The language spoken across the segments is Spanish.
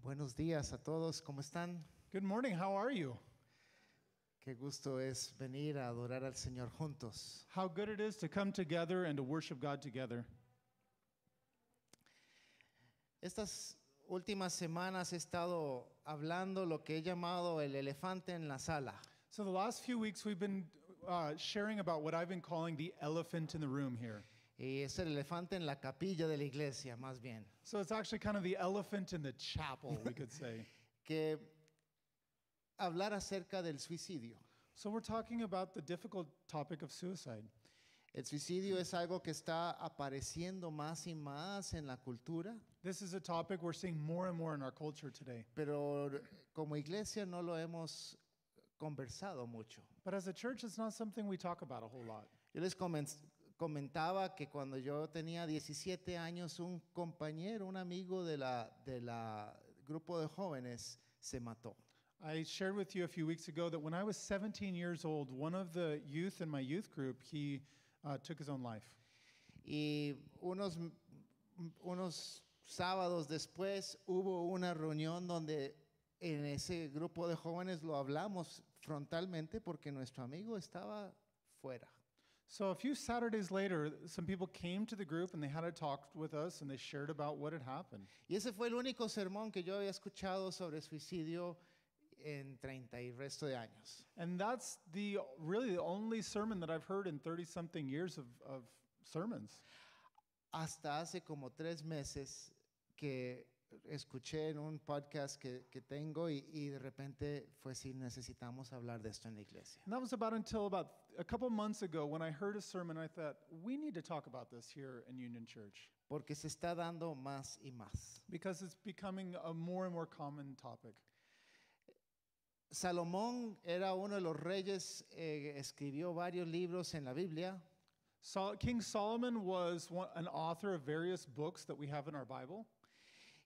Buenos días a todos, ¿cómo están? Good morning. How are you? Qué gusto es venir a adorar al Señor juntos. How good it is to come together and to worship God together. Estas últimas semanas he estado hablando lo que he llamado el elefante en la sala. So the last few weeks we've been sharing about what I've been calling the elephant in the room here. Y es el elefante en la capilla de la iglesia, más bien. So it's actually kind of the elephant in the chapel, we could say. Que hablar acerca del suicidio. So we're talking about the difficult topic of suicide. El suicidio es algo que está apareciendo más y más en la cultura, This is a topic we're seeing more and more in our culture today. pero como iglesia no lo hemos conversado mucho. But as a church, it's not something we talk about a whole lot. Yo les comentaba que cuando yo tenía 17 años, un compañero, un amigo de la grupo de jóvenes se mató. I shared with you a few weeks ago that when I was 17 years old, one of the youth in my youth group, he took his own life. Y unos sábados después hubo una reunión donde en ese grupo de jóvenes lo hablamos frontalmente porque nuestro amigo estaba fuera. So a few Saturdays later, some people came to the group and they had a talk with us and they shared about what had happened. Y ese fue el único sermón que yo había escuchado sobre suicidio en 30 y resto de años. And that's really the only sermon that I've heard in 30-something years of sermons. Hasta hace como 3 meses que escuché en un podcast que tengo y de repente fue si necesitamos hablar de esto en la iglesia. And that was until about a couple months ago when I heard a sermon. I thought, we need to talk about this here in Union Church Porque se está dando más y más. because it's becoming a more and more common topic. Salomón era uno de los reyes, escribió varios libros en la Biblia. King Solomon was an author of various books that we have in our Bible.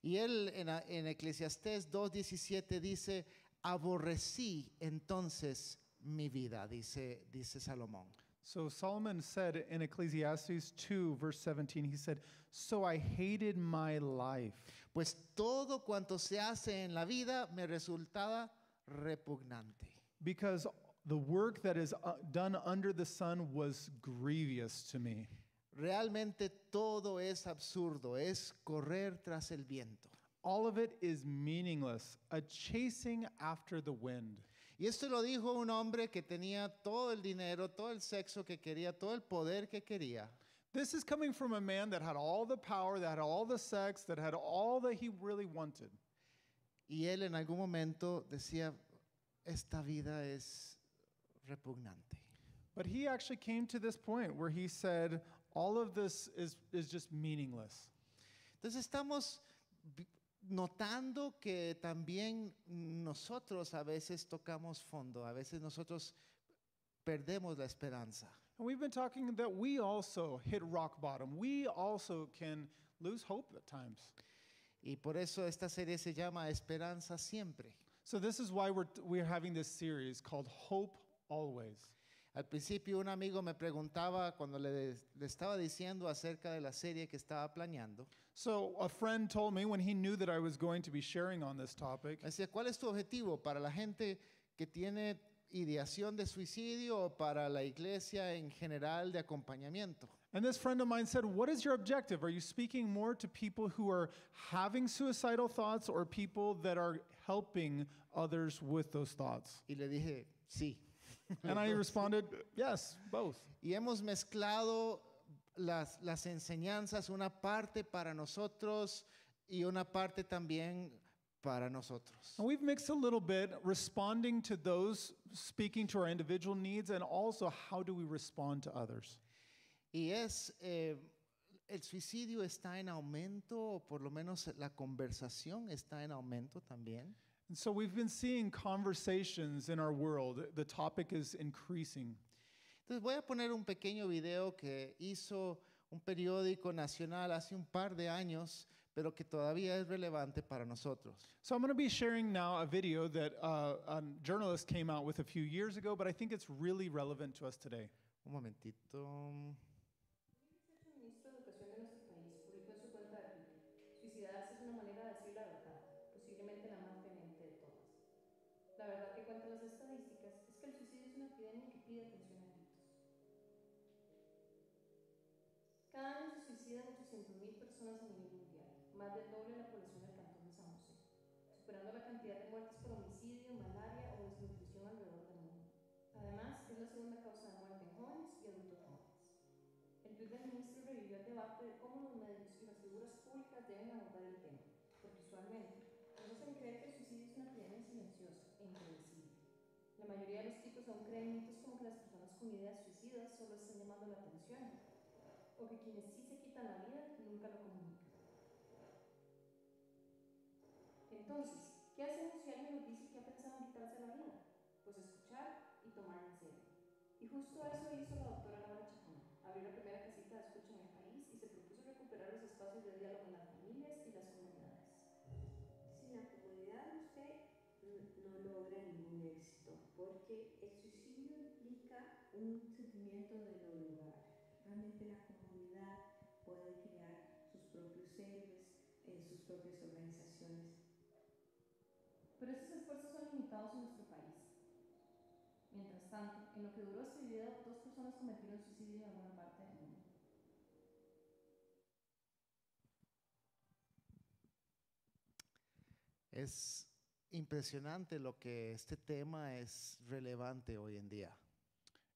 Y él en Eclesiastés 2:17 dice, aborrecí entonces mi vida, dice Salomón. So Solomon said in Ecclesiastes 2, verse 17, he said, "So I hated my life, Pues todo cuanto se hace en la vida me resultaba repugnante. because the work that is done under the sun was grievous to me." Realmente todo es absurdo, es correr tras el viento. All of it is meaningless, a chasing after the wind. Y esto lo dijo un hombre que tenía todo el dinero, todo el sexo que quería, todo el poder que quería. This is coming from a man that had all the power, that had all the sex, that had all that he really wanted. Y él en algún momento decía, esta vida es repugnante. But he actually came to this point where he said, all of this is just meaningless. Entonces estamos notando que también nosotros a veces tocamos fondo, a veces nosotros perdemos la esperanza. And we've been talking that we also hit rock bottom. We also can lose hope at times. Y por eso esta serie se llama Esperanza Siempre. So this is why we're having this series called Hope Always. Al principio un amigo me preguntaba cuando le estaba diciendo acerca de la serie que estaba planeando. So a friend told me when he knew that I was going to be sharing on this topic, Me decía, ¿cuál es tu objetivo para la gente que tiene ideación de suicidio o para la iglesia en general de acompañamiento? and this friend of mine said, "What is your objective? Are you speaking more to people who are having suicidal thoughts or people that are helping others with those thoughts?" Y le dije, sí. And I responded, "Yes, both." Y hemos mezclado las enseñanzas, una parte para nosotros y una parte también para nosotros. And we've mixed a little bit, responding to those, speaking to our individual needs, and also how do we respond to others. Y el suicidio está en aumento, o por lo menos la conversación está en aumento también. And so we've been seeing conversations in our world. The topic is increasing. Entonces voy a poner un pequeño video que hizo un periódico nacional hace un par de años, pero que todavía es relevante para nosotros. So I'm going to be sharing now a video that a journalist came out with a few years ago, but I think it's really relevant to us today. Un momentito. El ministro de Educación de nuestro país publicó en su cuenta de Twitter: suicidarse es una manera de decir la verdad, posiblemente La verdad que cuentan las estadísticas es que el suicidio es una epidemia que pide atención a gritos. Cada año se suicidan 800.000 personas a nivel mundial, más del doble de la población del cantón de San José, superando la cantidad de muertes por homicidio, malaria o desnutrición alrededor del mundo. Además, es la segunda causa de muerte en jóvenes y adultos jóvenes. El tuit del ministro revivió el debate de cómo los medios y las figuras públicas deben abordar el tema, porque usualmente nos hacen creer que el suicidio es una epidemia silenciosa e impredecible. La mayoría de los chicos aún creen mitos como que las personas con ideas suicidas solo están llamando la atención, o que quienes sí se quitan la vida nunca lo comunican. Entonces, ¿qué hacemos si alguien nos dice que ha pensado en quitarse la vida? Pues escuchar y tomarlo en serio. Y justo eso hizo la doctora Laura Chacón. Abrió la primera casita de escucha en el país y se propuso recuperar los espacios de diálogo en las familias y las comunidades. Si en la comunidad usted no logra ningún éxito, porque el suicidio implica un sentimiento de no lugar. Realmente la comunidad puede crear sus propios héroes, sus propias organizaciones. Pero esos esfuerzos son limitados en nuestro país. Mientras tanto, en lo que duró este video, 2 personas cometieron suicidio en alguna parte del mundo. Es impresionante lo que este tema es relevante hoy en día.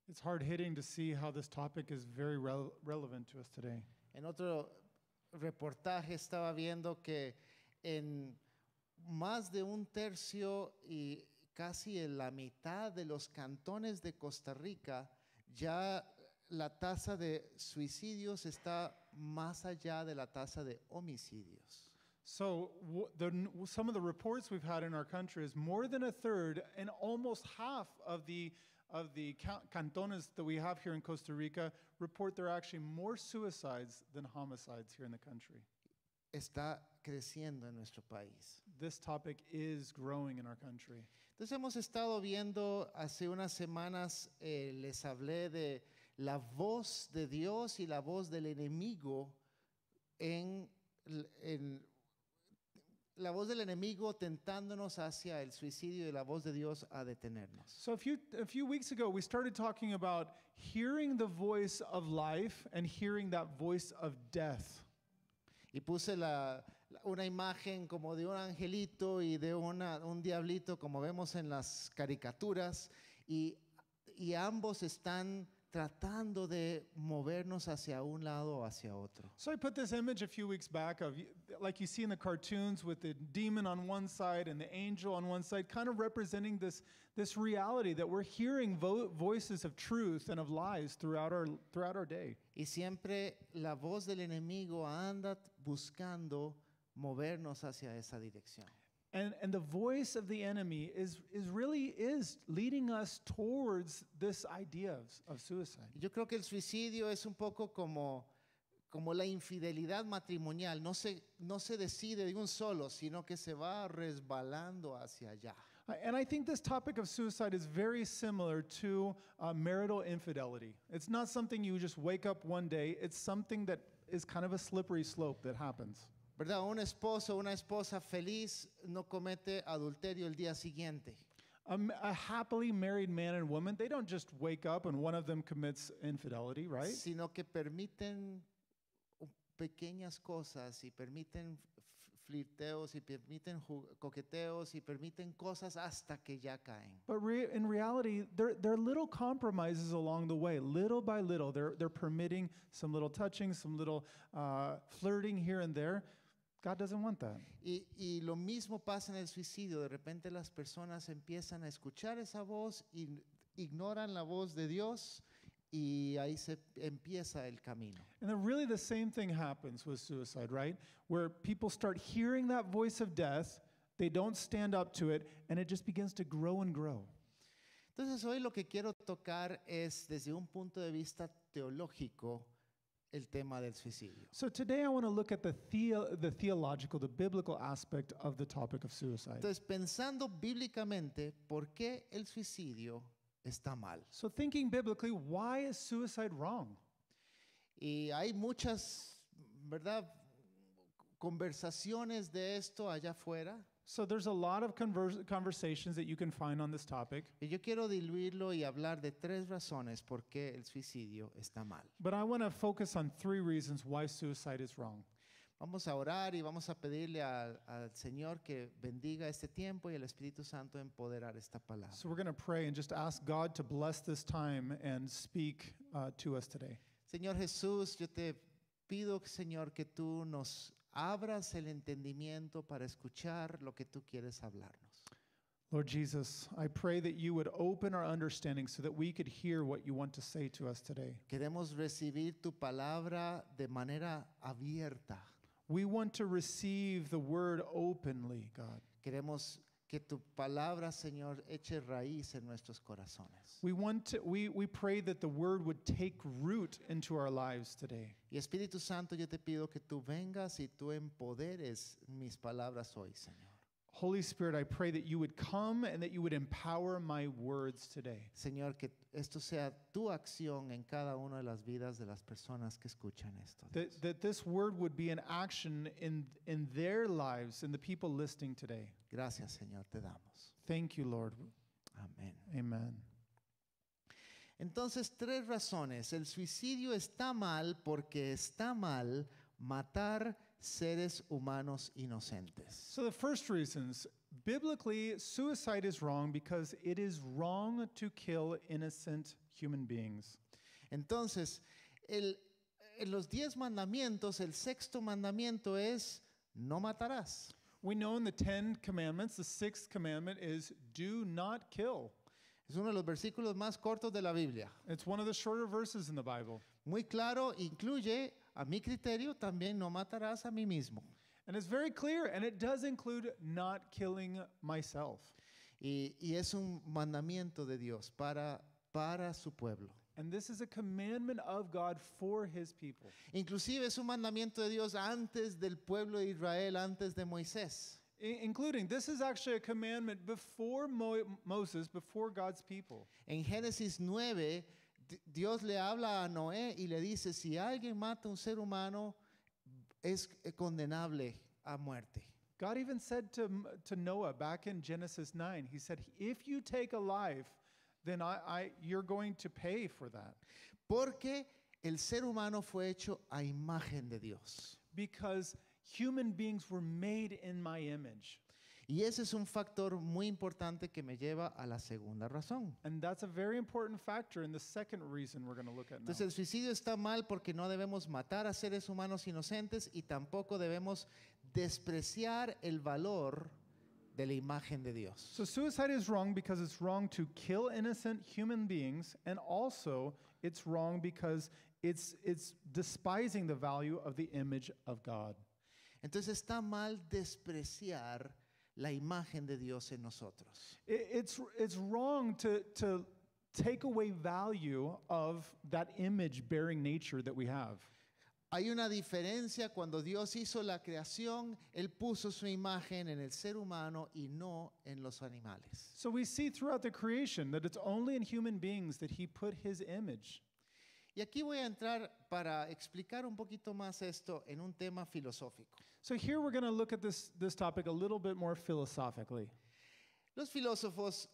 It's hard hitting to see how this topic is very relevant to us today. En otro reportaje estaba viendo que en más de un tercio y casi en la mitad de los cantones de Costa Rica ya la tasa de suicidios está más allá de la tasa de homicidios. So some of the reports we've had in our country is more than a third and almost half of the cantones that we have here in Costa Rica report there are actually more suicides than homicides here in the country. Está creciendo en nuestro país. This topic is growing in our country. Entonces hemos estado viendo hace unas semanas, les hablé de la voz de Dios y la voz del enemigo en la voz del enemigo tentándonos hacia el suicidio y la voz de Dios a detenernos. So a few weeks ago, we started talking about hearing the voice of life and hearing that voice of death. Y puse una imagen como de un angelito y de un diablito como vemos en las caricaturas y ambos están tratando de movernos hacia un lado o hacia otro. So I put this image a few weeks back of, like you see in the cartoons, with the demon on one side and the angel on one side, kind of representing this reality that we're hearing voices of truth and of lies throughout our day. Y siempre la voz del enemigo anda buscando movernos hacia esa dirección. And the voice of the enemy is really leading us towards this idea of suicide. Yo creo que el suicidio es un poco como la infidelidad matrimonial. No se decide de un solo, sino que se va resbalando hacia allá. And I think this topic of suicide is very similar to marital infidelity. It's not something you just wake up one day. It's something that is kind of a slippery slope that happens. ¿Verdad? Un esposo o una esposa feliz no comete adulterio el día siguiente. A happily married man and woman, they don't just wake up and one of them commits infidelity, right? Sino que permiten pequeñas cosas y permiten flirteos y permiten coqueteos y permiten cosas hasta que ya caen. But in reality, there are little compromises along the way, little by little. They're permitting some little touching, some little flirting here and there. God doesn't want that. Y lo mismo pasa en el suicidio. De repente las personas empiezan a escuchar esa voz y ignoran la voz de Dios y ahí se empieza el camino. And then really the same thing happens with suicide, right? Where people start hearing that voice of death, they don't stand up to it, and it just begins to grow and grow. Entonces hoy lo que quiero tocar es desde un punto de vista teológico el tema del suicidio. So today I want to look at the theological, the biblical aspect of the topic of suicide. Entonces pensando bíblicamente, ¿por qué el suicidio está mal? So thinking biblically, why is suicide wrong? Y hay muchas, ¿verdad? conversaciones de esto allá afuera. So there's a lot of conversations that you can find on this topic. Y yo quiero diluirlo y hablar de 3 razones por qué el suicidio está mal. But I want to focus on 3 reasons why suicide is wrong. Vamos a orar y vamos a pedirle al Señor que bendiga este tiempo y el Espíritu Santo empoderar esta palabra. So we're going to pray and just ask God to bless this time and speak to us today. Señor Jesús, yo te pido, Señor, que tú nos abras el entendimiento para escuchar lo que tú quieres hablarnos. Lord Jesus, I pray that you would open our understanding so that we could hear what you want to say to us today. Queremos recibir tu palabra de manera abierta. We want to receive the word openly, God. Queremos que tu palabra, Señor, eche raíz en nuestros corazones. We pray that the word would take root into our lives today. Y Espíritu Santo, yo te pido que tú vengas y tú empoderes mis palabras hoy, Señor. Holy Spirit, I pray that you would come and that you would empower my words today. Señor, que esto sea tu acción en cada una de las vidas de las personas que escuchan esto. Dios. That this word would be an action in their lives, in the people listening today. Gracias, Señor, te damos. Thank you, Lord. Amén. Amen. Entonces, 3 razones. El suicidio está mal porque está mal matar seres humanos inocentes. So the first reasons, biblically, suicide is wrong because it is wrong to kill innocent human beings. Entonces, en los 10 mandamientos, el 6º mandamiento es no matarás. We know in the 10 commandments, the 6th commandment is do not kill. Es uno de los versículos más cortos de la Biblia. It's one of the shorter verses in the Bible. Muy claro, incluye, a mi criterio, también no matarás a mí mismo. And it's very clear, and it does include not killing myself. Y es un mandamiento de Dios para su pueblo. And this is a commandment of God for his people. Inclusive es un mandamiento de Dios antes del pueblo de Israel, antes de Moisés. Including, this is actually a commandment before Moses, before God's people. En Génesis 9, Dios le habla a Noé y le dice, si alguien mata a un ser humano, es condenable a muerte. God even said to Noah back in Genesis 9, he said, if you take a life, then you're going to pay for that. Porque el ser humano fue hecho a imagen de Dios. Because human beings were made in my image. Y ese es un factor muy importante que me lleva a la segunda razón. And that's a very important factor in the second reason we're going to look at now. Entonces el suicidio está mal porque no debemos matar a seres humanos inocentes y tampoco debemos despreciar el valor de la imagen de Dios. So suicide is wrong because it's wrong to kill innocent human beings, and also it's wrong because it's despising the value of the image of God. Entonces está mal despreciar la imagen de Dios en nosotros. It's wrong to take away value of that image-bearing nature that we have. Hay una diferencia cuando Dios hizo la creación, Él puso su imagen en el ser humano y no en los animales. So we see throughout the creation that it's only in human beings that he put his image. Y aquí voy a entrar para explicar un poquito más esto en un tema filosófico. So here we're going to look at this topic a little bit more philosophically. Los filósofos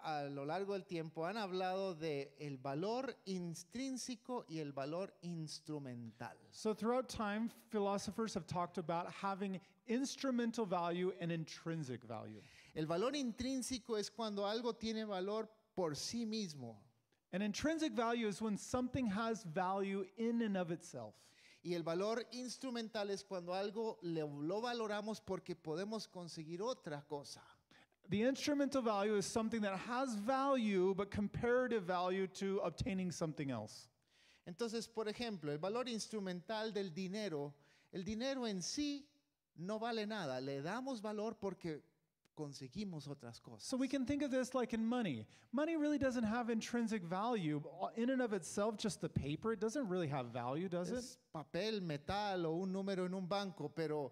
a lo largo del tiempo han hablado de el valor intrínseco y el valor instrumental. So throughout time, philosophers have talked about having instrumental value and intrinsic value. El valor intrínseco es cuando algo tiene valor por sí mismo. And intrinsic value is when something has value in and of itself. Y el valor instrumental es cuando algo lo valoramos porque podemos conseguir otra cosa. The instrumental value is something that has value, but comparative value to obtaining something else. Entonces, por ejemplo, el valor instrumental del dinero, el dinero en sí no vale nada. Le damos valor porque conseguimos otras cosas. So we can think of this like in money. Money really doesn't have intrinsic value. In and of itself, just the paper, it doesn't really have value, does it? Es papel, metal o un número en un banco, pero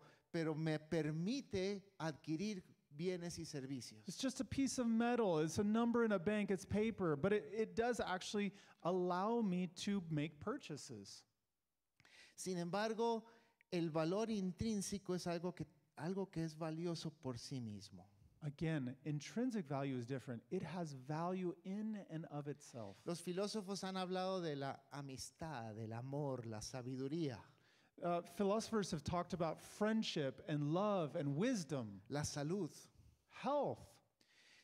me permite adquirir bienes y servicios. It's just a piece of metal. It's a number in a bank. It's paper. But it does actually allow me to make purchases. Sin embargo, el valor intrínseco es algo que es valioso por sí mismo. Again, intrinsic value is different. It has value in and of itself. Los filósofos han hablado de la amistad, del amor, la sabiduría, Philosophers have talked about friendship and love and wisdom, la salud. health.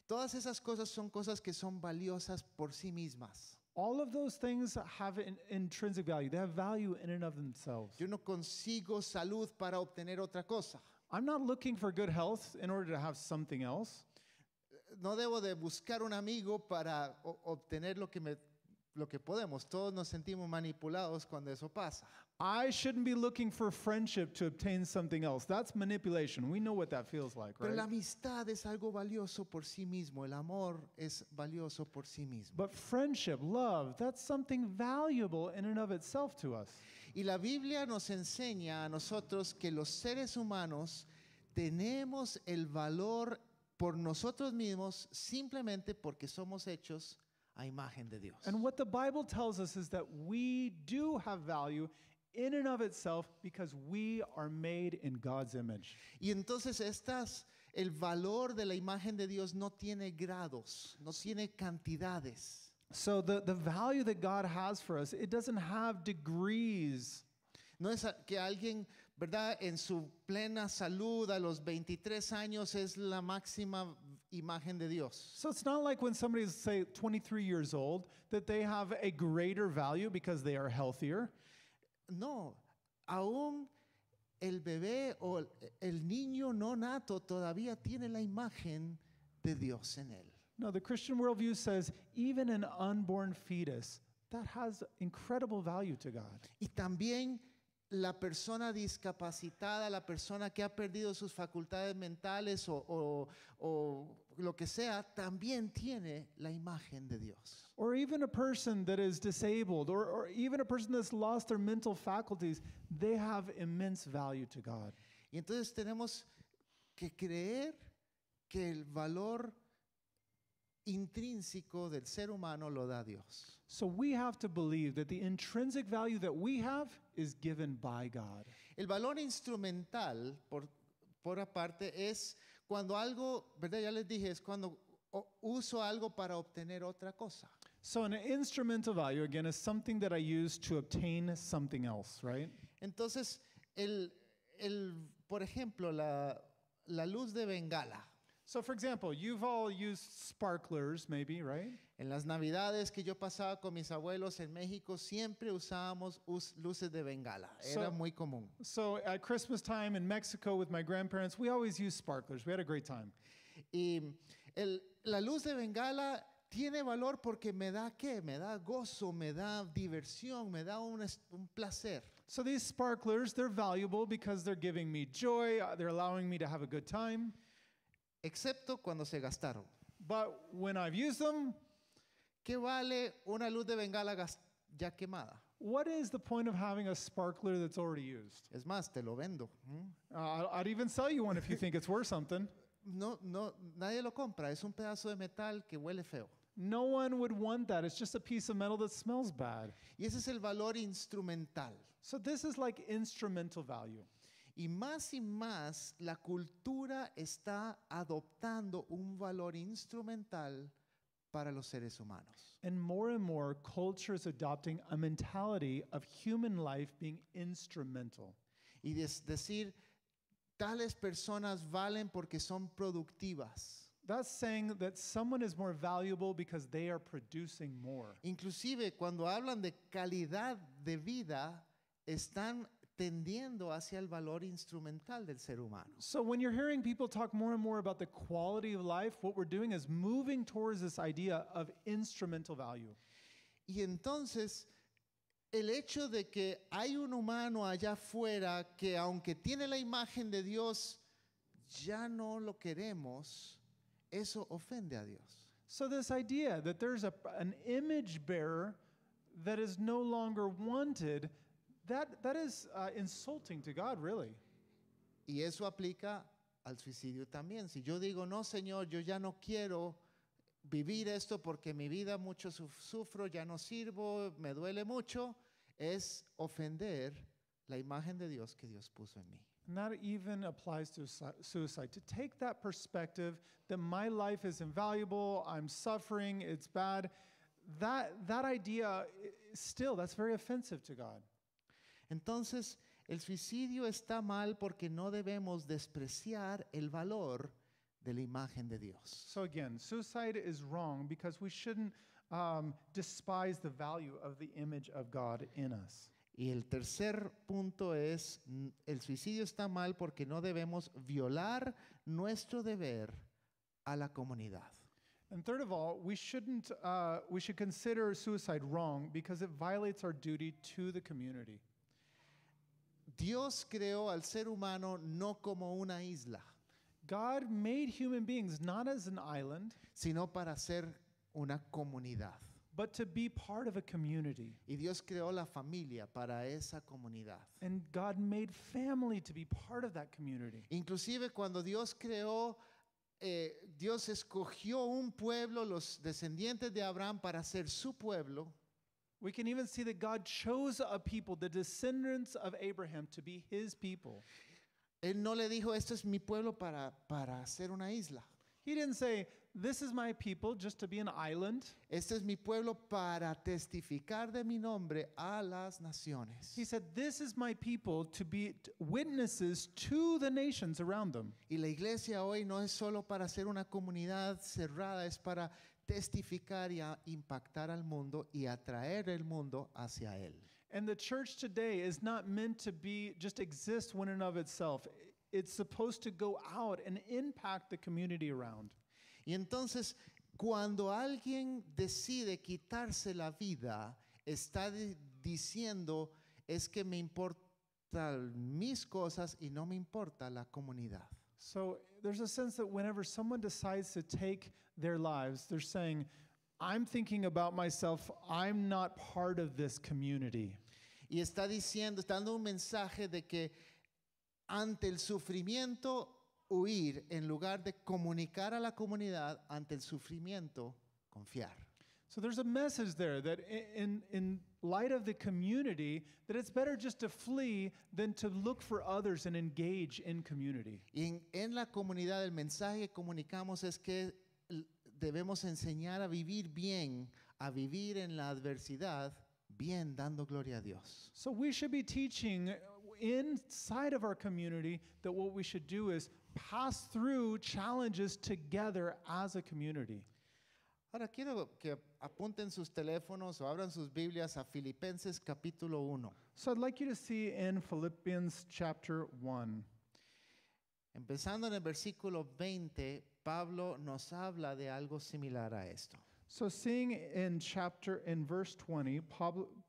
Todas esas cosas son cosas que son valiosas por sí mismas. All of those things have an intrinsic value. They have value in and of themselves. Yo no consigo salud para obtener otra cosa. I'm not looking for good health in order to have something else. No debo de buscar un amigo para obtener lo que podemos. Todos nos sentimos manipulados cuando eso pasa. I shouldn't be looking for friendship to obtain something else. That's manipulation. We know what that feels like, Pero la right? amistad es algo valioso por sí mismo. El amor es valioso por sí mismo. But friendship, love, that's something valuable in and of itself to us. Y la Biblia nos enseña a nosotros que los seres humanos tenemos el valor por nosotros mismos simplemente porque somos hechos a imagen de Dios. And what the Bible tells us is that we do have value in and of itself because we are made in God's image. Y entonces el valor de la imagen de Dios no tiene grados, no tiene cantidades. So the value that God has for us, it doesn't have degrees. No es que alguien, ¿verdad? En su plena salud a los 23 años es la máxima imagen de Dios. So it's not like when somebody's, say, 23 years old, that they have a greater value because they are healthier. No, aún el bebé o el niño no nato todavía tiene la imagen de Dios en él. No, the Christian worldview says even an unborn fetus, that has incredible value to God. Y también la persona discapacitada, la persona que ha perdido sus facultades mentales o lo que sea, también tiene la imagen de Dios. Or even a person that is disabled, or even a person that's lost their mental faculties, they have immense value to God. Y entonces tenemos que creer que el valor intrínseco del ser humano lo da Dios. So we have to believe that the intrinsic value that we have is given by God. El valor instrumental, por aparte, es cuando algo, ¿verdad? Ya les dije, es cuando uso algo para obtener otra cosa. So an instrumental value, again, is something that I use to obtain something else, right? Entonces, por ejemplo, la luz de bengala. So for example, you've all used sparklers maybe, right? En las navidades que yo pasaba con mis abuelos en México, siempre usábamos luces de bengala. Era So- muy común. So at Christmas time in Mexico with my grandparents, we always used sparklers. We had a great time. Y la luz de bengala tiene valor porque me da ¿qué? Me da gozo, me da diversión, me da un placer. So these sparklers, they're valuable because they're giving me joy, they're allowing me to have a good time. Excepto cuando se gastaron. But when I've used them, ¿Qué vale una luz de bengala ya quemada? what is the point of having a sparkler that's already used? Es más, te lo vendo. I'd even sell you one if you think it's worth something. No, nadie lo compra. Es un pedazo de metal que huele feo. No one would want that. It's just a piece of metal that smells bad. Y ese es el valor instrumental. So this is like instrumental value. Y más la cultura está adoptando un valor instrumental para los seres humanos. And more, culture is adopting a mentality of human life being instrumental. Y decir, tales personas valen porque son productivas. That's saying that someone is more valuable because they are producing more. Inclusive cuando hablan de calidad de vida, están tendiendo hacia el valor instrumental del ser humano. So when you're hearing people talk more and more about the quality of life, what we're doing is moving towards this idea of instrumental value. Y entonces, el hecho de que hay un humano allá afuera que aunque tiene la imagen de Dios, ya no lo queremos, eso ofende a Dios. So this idea that there's an image bearer that is no longer wanted, that is insulting to God, really. Y eso aplica al suicidio también. Si yo digo, no, Señor, yo ya no quiero vivir esto porque mi vida mucho sufro, ya no sirvo, me duele mucho, es ofender la imagen de Dios que Dios puso en mí. And that even applies to suicide. To take that perspective that my life is invaluable, I'm suffering, it's bad, that idea, still, that's very offensive to God. Entonces, el suicidio está mal porque no debemos despreciar el valor de la imagen de Dios. So again, suicide is wrong because we shouldn't despise the value of the image of God in us. Y el tercer punto es, el suicidio está mal porque no debemos violar nuestro deber a la comunidad. And third of all, we should consider suicide wrong because it violates our duty to the community. Dios creó al ser humano no como una isla, God made human beings not as an island, sino para ser una comunidad. but to be part of a community. Y Dios creó la familia para esa comunidad. And God made family to be part of that community. Inclusive cuando Dios creó, Dios escogió un pueblo, los descendientes de Abraham, para ser su pueblo. We can even see that God chose a people, the descendants of Abraham, to be his people. Él no le dijo, esto es mi pueblo para hacer una isla. He didn't say, this is my people just to be an island. Este es mi pueblo para testificar de mi nombre a las naciones. He said, this is my people to be witnesses to the nations around them. Y la iglesia hoy no es solo para ser una comunidad cerrada, es para testificar y impactar al mundo y atraer el mundo hacia él. And the church today is not meant to be just exist in and of itself. It's supposed to go out and impact the community around. Y entonces, cuando alguien decide quitarse la vida, está diciendo, es que me importan mis cosas y no me importa la comunidad. So there's a sense that whenever someone decides to take their lives, they're saying, I'm thinking about myself, I'm not part of this community. Y está diciendo, está dando un mensaje de que ante el sufrimiento, huir en lugar de comunicar a la comunidad, ante el sufrimiento, confiar. So there's a message there that in light of the community, that it's better just to flee than to look for others and engage in community. Y en la comunidad el mensaje que comunicamos es que debemos enseñar a vivir bien, a vivir en la adversidad, bien, dando gloria a Dios. So we should be teaching inside of our community that what we should do is pass through challenges together as a community. Ahora quiero que apunten sus teléfonos o abran sus Biblias a Filipenses capítulo 1. So I'd like you to see in Philippians chapter 1. Empezando en el versículo 20, Pablo nos habla de algo similar a esto. So seeing in verse 20,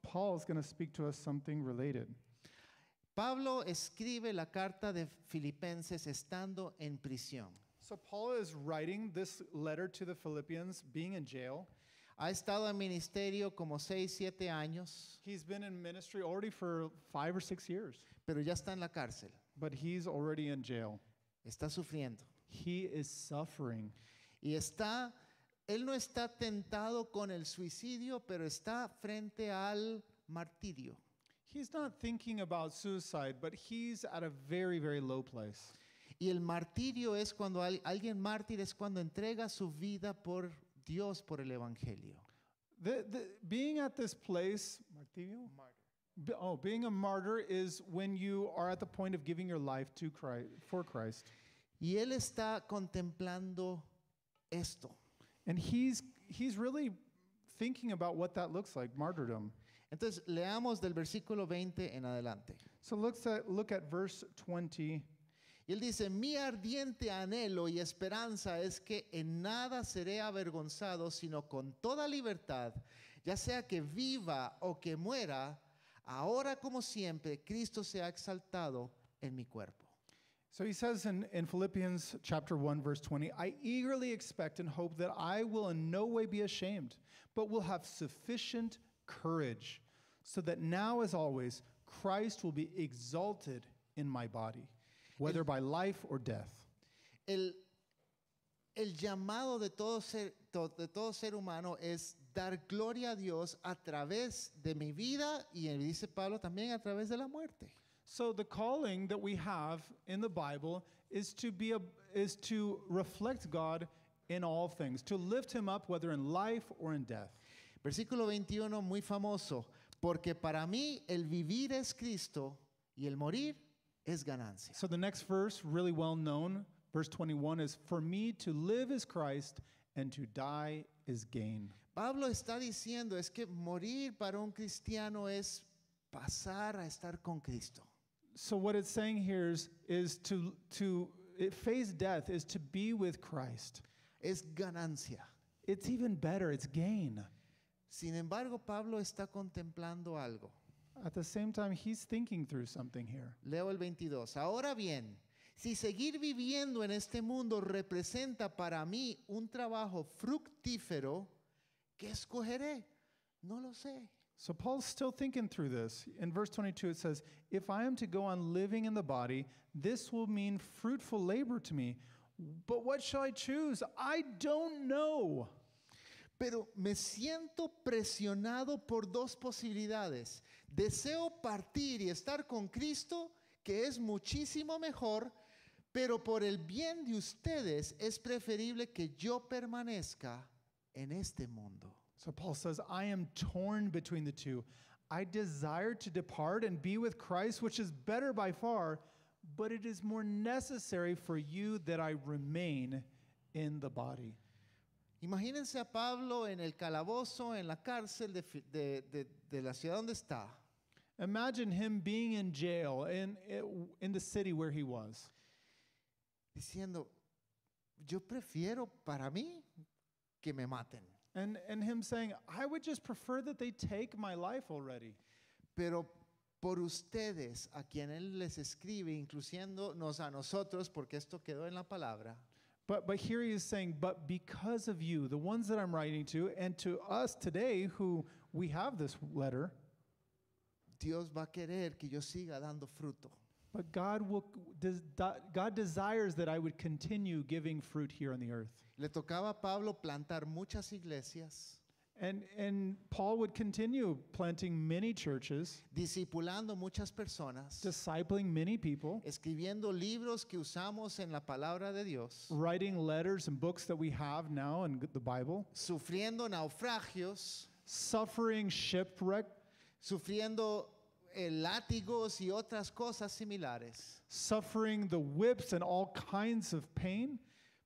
Paul is going to speak to us something related. Pablo escribe la carta de Filipenses estando en prisión. So Paul is writing this letter to the Philippians being in jail. Ha estado en ministerio como 6, 7 años, He's been in ministry already for 5 or 6 years, pero ya está en la cárcel. but he's already in jail. Está sufriendo. He is suffering. Y él no está tentado con el suicidio, pero está frente al martirio. He's not thinking about suicide, but he's at a very, very low place. Y el martirio es cuando alguien mártir es cuando entrega su vida por Dios, por el evangelio. Being at this place, martirio? Being a martyr is when you are at the point of giving your life to Christ, for Christ. Y él está contemplando esto. And he's really thinking about what that looks like, martyrdom. Entonces, leamos del versículo 20 en adelante. So look at verse 20. Y él dice, mi ardiente anhelo y esperanza es que en nada seré avergonzado, sino con toda libertad, ya sea que viva o que muera, ahora como siempre, Cristo se ha exaltado en mi cuerpo. So he says in Philippians chapter 1, verse 20, I eagerly expect and hope that I will in no way be ashamed, but will have sufficient courage, so that now as always, Christ will be exalted in my body, whether by life or death. El llamado de todo ser humano es dar gloria a Dios a través de mi vida y dice Pablo también a través de la muerte. So the calling that we have in the Bible is to reflect God in all things, to lift him up whether in life or in death. Versículo 21, muy famoso. Porque para mí el vivir es Cristo y el morir es ganancia. So the next verse, really well known, verse 21 is, for me to live is Christ and to die is gain. Pablo está diciendo es que morir para un cristiano es pasar a estar con Cristo. So what it's saying here is to face death is to be with Christ. Es ganancia. It's even better, it's gain. Sin embargo, Pablo está contemplando algo. At the same time, he's thinking through something here. Leo el 22. Ahora bien, si seguir viviendo en este mundo representa para mí un trabajo fructífero, ¿qué escogeré? No lo sé. So Paul's still thinking through this. In verse 22, it says, if I am to go on living in the body, this will mean fruitful labor to me. But what shall I choose? I don't know. Pero me siento presionado por dos posibilidades. Deseo partir y estar con Cristo, que es muchísimo mejor, pero por el bien de ustedes es preferible que yo permanezca en este mundo. So Paul says, I am torn between the two. I desire to depart and be with Christ, which is better by far, but it is more necessary for you that I remain in the body. Imagínense a Pablo en el calabozo, en la cárcel de la ciudad donde está, Imagine him being in jail in the city where he was. diciendo, yo prefiero para mí que me maten, And him saying, I would just prefer that they take my life already. pero por ustedes, a quien él les escribe, incluyéndonos a nosotros, porque esto quedó en la palabra, But here he is saying, but because of you, the ones that I'm writing to, and to us today who we have this letter, Dios va a querer que yo siga dando fruto. but God desires that I would continue giving fruit here on the earth. Le tocaba a Pablo plantar muchas iglesias, And Paul would continue planting many churches, discipulando muchas personas, discipling many people, escribiendo libros que usamos en la palabra de Dios, writing letters and books that we have now in the Bible, sufriendo naufragios, suffering shipwreck, sufriendo látigos y otras cosas similares. suffering the whips and all kinds of pain.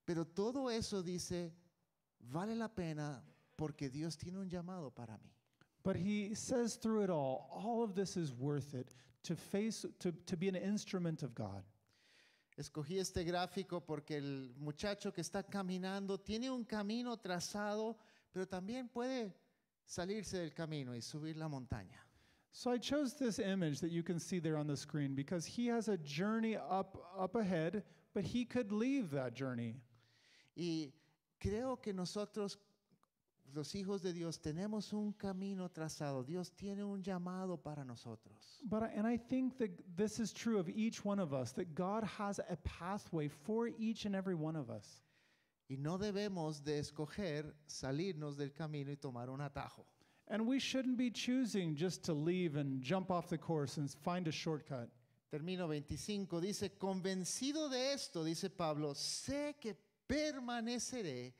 Pero todo eso dice, vale la pena porque Dios tiene un llamado para mí. But he says through it all of this is worth it to be an instrument of God. Escogí este gráfico porque el muchacho que está caminando tiene un camino trazado, pero también puede salirse del camino y subir la montaña. So I chose this image that you can see there on the screen because he has a journey up ahead, but he could leave that journey. Y creo que nosotros, los hijos de Dios, tenemos un camino trazado. Dios tiene un llamado para nosotros. And I think that this is true of each one of us, that God has a pathway for each and every one of us. Y no debemos de escoger salirnos del camino y tomar un atajo. And we shouldn't be choosing just to leave and jump off the course and find a shortcut. Termino 25. Dice, convencido de esto, dice Pablo, sé que permaneceré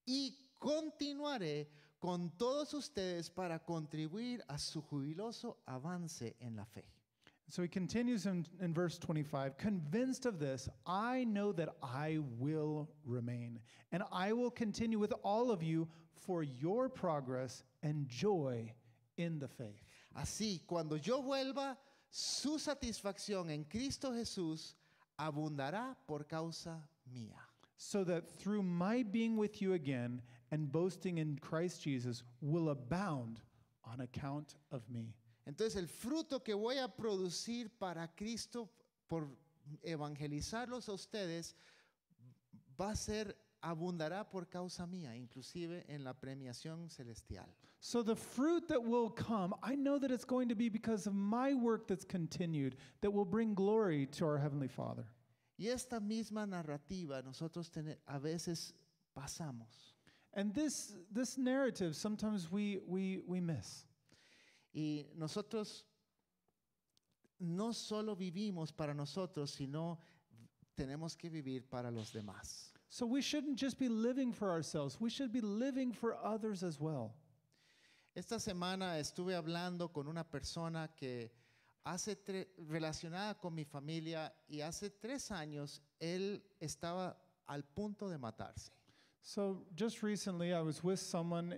y continuaré con todos ustedes para contribuir a su jubiloso avance en la fe. So he continues in verse 25, convinced of this, I know that I will remain, and I will continue with all of you for your progress and joy in the faith. Así, cuando yo vuelva, su satisfacción en Cristo Jesús abundará por causa mía. So that through my being with you again and boasting in Christ Jesus will abound on account of me. Entonces el fruto que voy a producir para Cristo por evangelizarlos a ustedes va a ser, abundará por causa mía, inclusive en la premiación celestial. So the fruit that will come, I know that it's going to be because of my work that's continued, that will bring glory to our Heavenly Father. Y esta misma narrativa nosotros a veces pasamos. And this narrative sometimes we miss. Y nosotros no solo vivimos para nosotros, sino tenemos que vivir para los demás. So we shouldn't just be living for ourselves. We should be living for others as well. Esta semana estuve hablando con una persona que relacionada con mi familia, y hace 3 años él estaba al punto de matarse. So just recently, I was with someone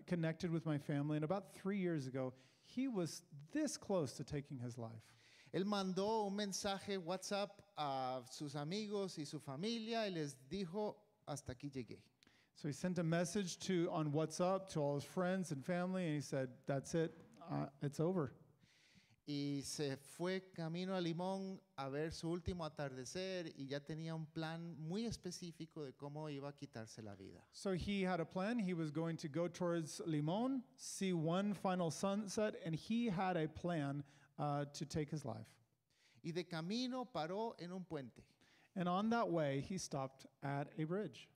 connected with my family, and about 3 years ago, he was this close to taking his life. Él mandó un mensaje WhatsApp a sus amigos y su familia y les dijo, hasta aquí llegué. So he sent a message on WhatsApp to all his friends and family, and he said, "That's it, it's over." Y se fue camino a Limón a ver su último atardecer y ya tenía un plan muy específico de cómo iba a quitarse la vida. So he had a plan. He was going to go towards Limon, see one final sunset, and he had a plan to take his life. Y de camino paró en un puente. And on that way, he stopped at a bridge.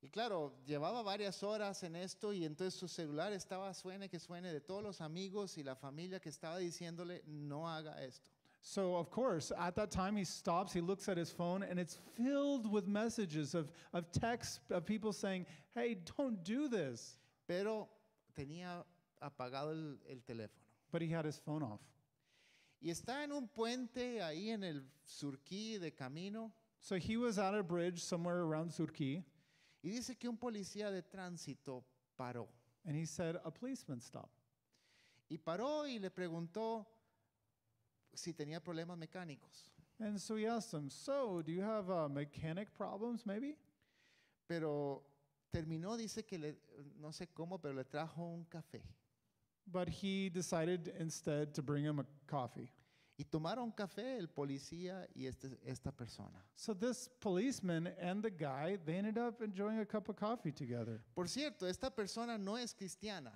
Y claro, llevaba varias horas en esto y entonces su celular estaba suene que suene de todos los amigos y la familia que estaba diciéndole, no haga esto. So, of course, at that time, he stops, he looks at his phone, and it's filled with messages of texts of people saying, "Hey, don't do this." Pero tenía apagado el teléfono. But he had his phone off. Y está en un puente ahí en el Surquí de camino So he was at a bridge somewhere around Surquí, y dice que un policía de tránsito paró. and he said, "A policeman stopped." Y paró y le preguntó si tenía problemas mecánicos. And so he asked him, "So, do you have mechanic problems, maybe?" Pero terminó, dice que no sé cómo, pero le trajo un café. But he decided instead to bring him a coffee. Y tomaron café el policía y esta persona. So this policeman and the guy, they ended up enjoying a cup of coffee together. Por cierto, esta persona no es cristiana.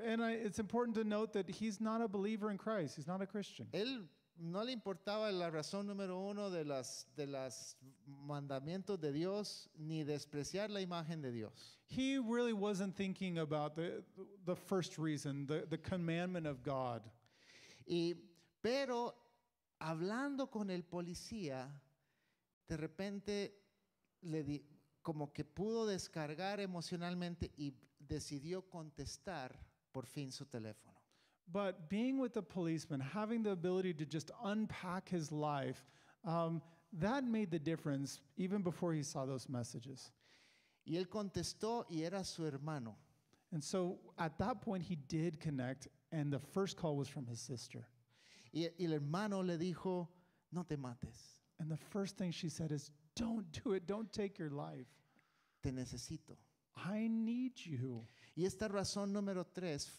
And it's important to note that he's not a believer in Christ. He's not a Christian. Él no le importaba la razón número uno de las mandamientos de Dios, ni despreciar la imagen de Dios. He really wasn't thinking about the first reason, the commandment of God. Pero hablando con el policía, de repente como que pudo descargar emocionalmente y decidió contestar por fin su teléfono. But being with the policeman, having the ability to just unpack his life, that made the difference even before he saw those messages. Y él contestó y era su hermano. And so at that point, he did connect, and the first call was from his sister. Y el hermano le dijo, no te mates, And the first thing she said is, "Don't do it. Don't take your life. te necesito. I need you." Y esta razón número 3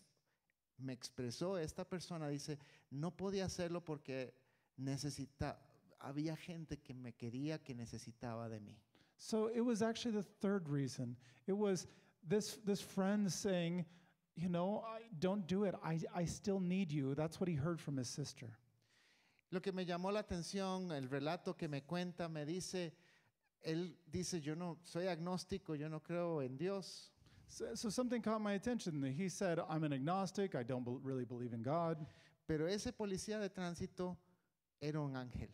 me expresó esta persona, dice, no podía hacerlo porque había gente que me quería, que necesitaba de mí. So it was actually the third reason. It was this friend saying, don't do it. I still need you. That's what he heard from his sister. Lo que me llamó la atención, el relato que me cuenta, él dice, yo no soy agnóstico, yo no creo en Dios. So something caught my attention. He said, "I'm an agnostic. I don't really believe in God." Pero ese policía de tránsito era un ángel,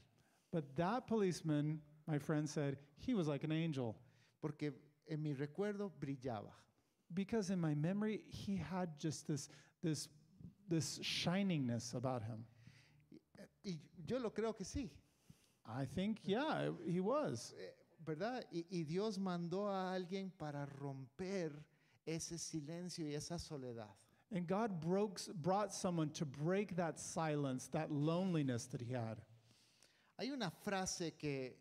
But that policeman, my friend said, he was like an angel. porque en mi recuerdo brillaba. Because in my memory, he had just this shiningness about him. Y yo lo creo que sí, I think, yeah, he was. ¿verdad? Y Dios mandó a alguien para romper ese silencio y esa soledad. And God brought someone to break that silence, that loneliness that he had. Hay una frase que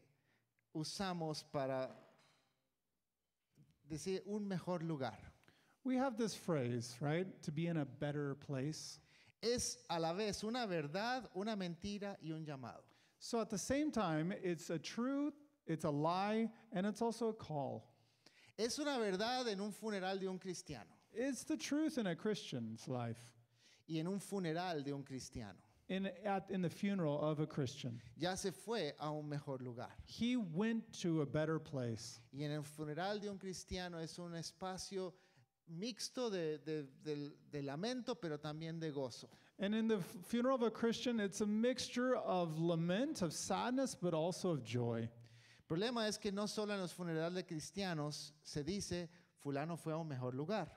usamos para decir un mejor lugar. We have this phrase, right? To be in a better place. Es a la vez una verdad, una mentira y un llamado. So at the same time, it's a truth, it's a lie, and it's also a call. Es una verdad en un funeral de un cristiano It's the truth in a Christian's life, y en un funeral de un cristiano. in the funeral of a Christian. Ya se fue a un mejor lugar. He went to a better place. Y en el funeral de un cristiano es un espacio mixto de lamento, pero también de gozo. And in the funeral of a Christian, it's a mixture of lament, of sadness, but also of joy. El problema es que no solo en los funerales de cristianos se dice, fulano fue a un mejor lugar.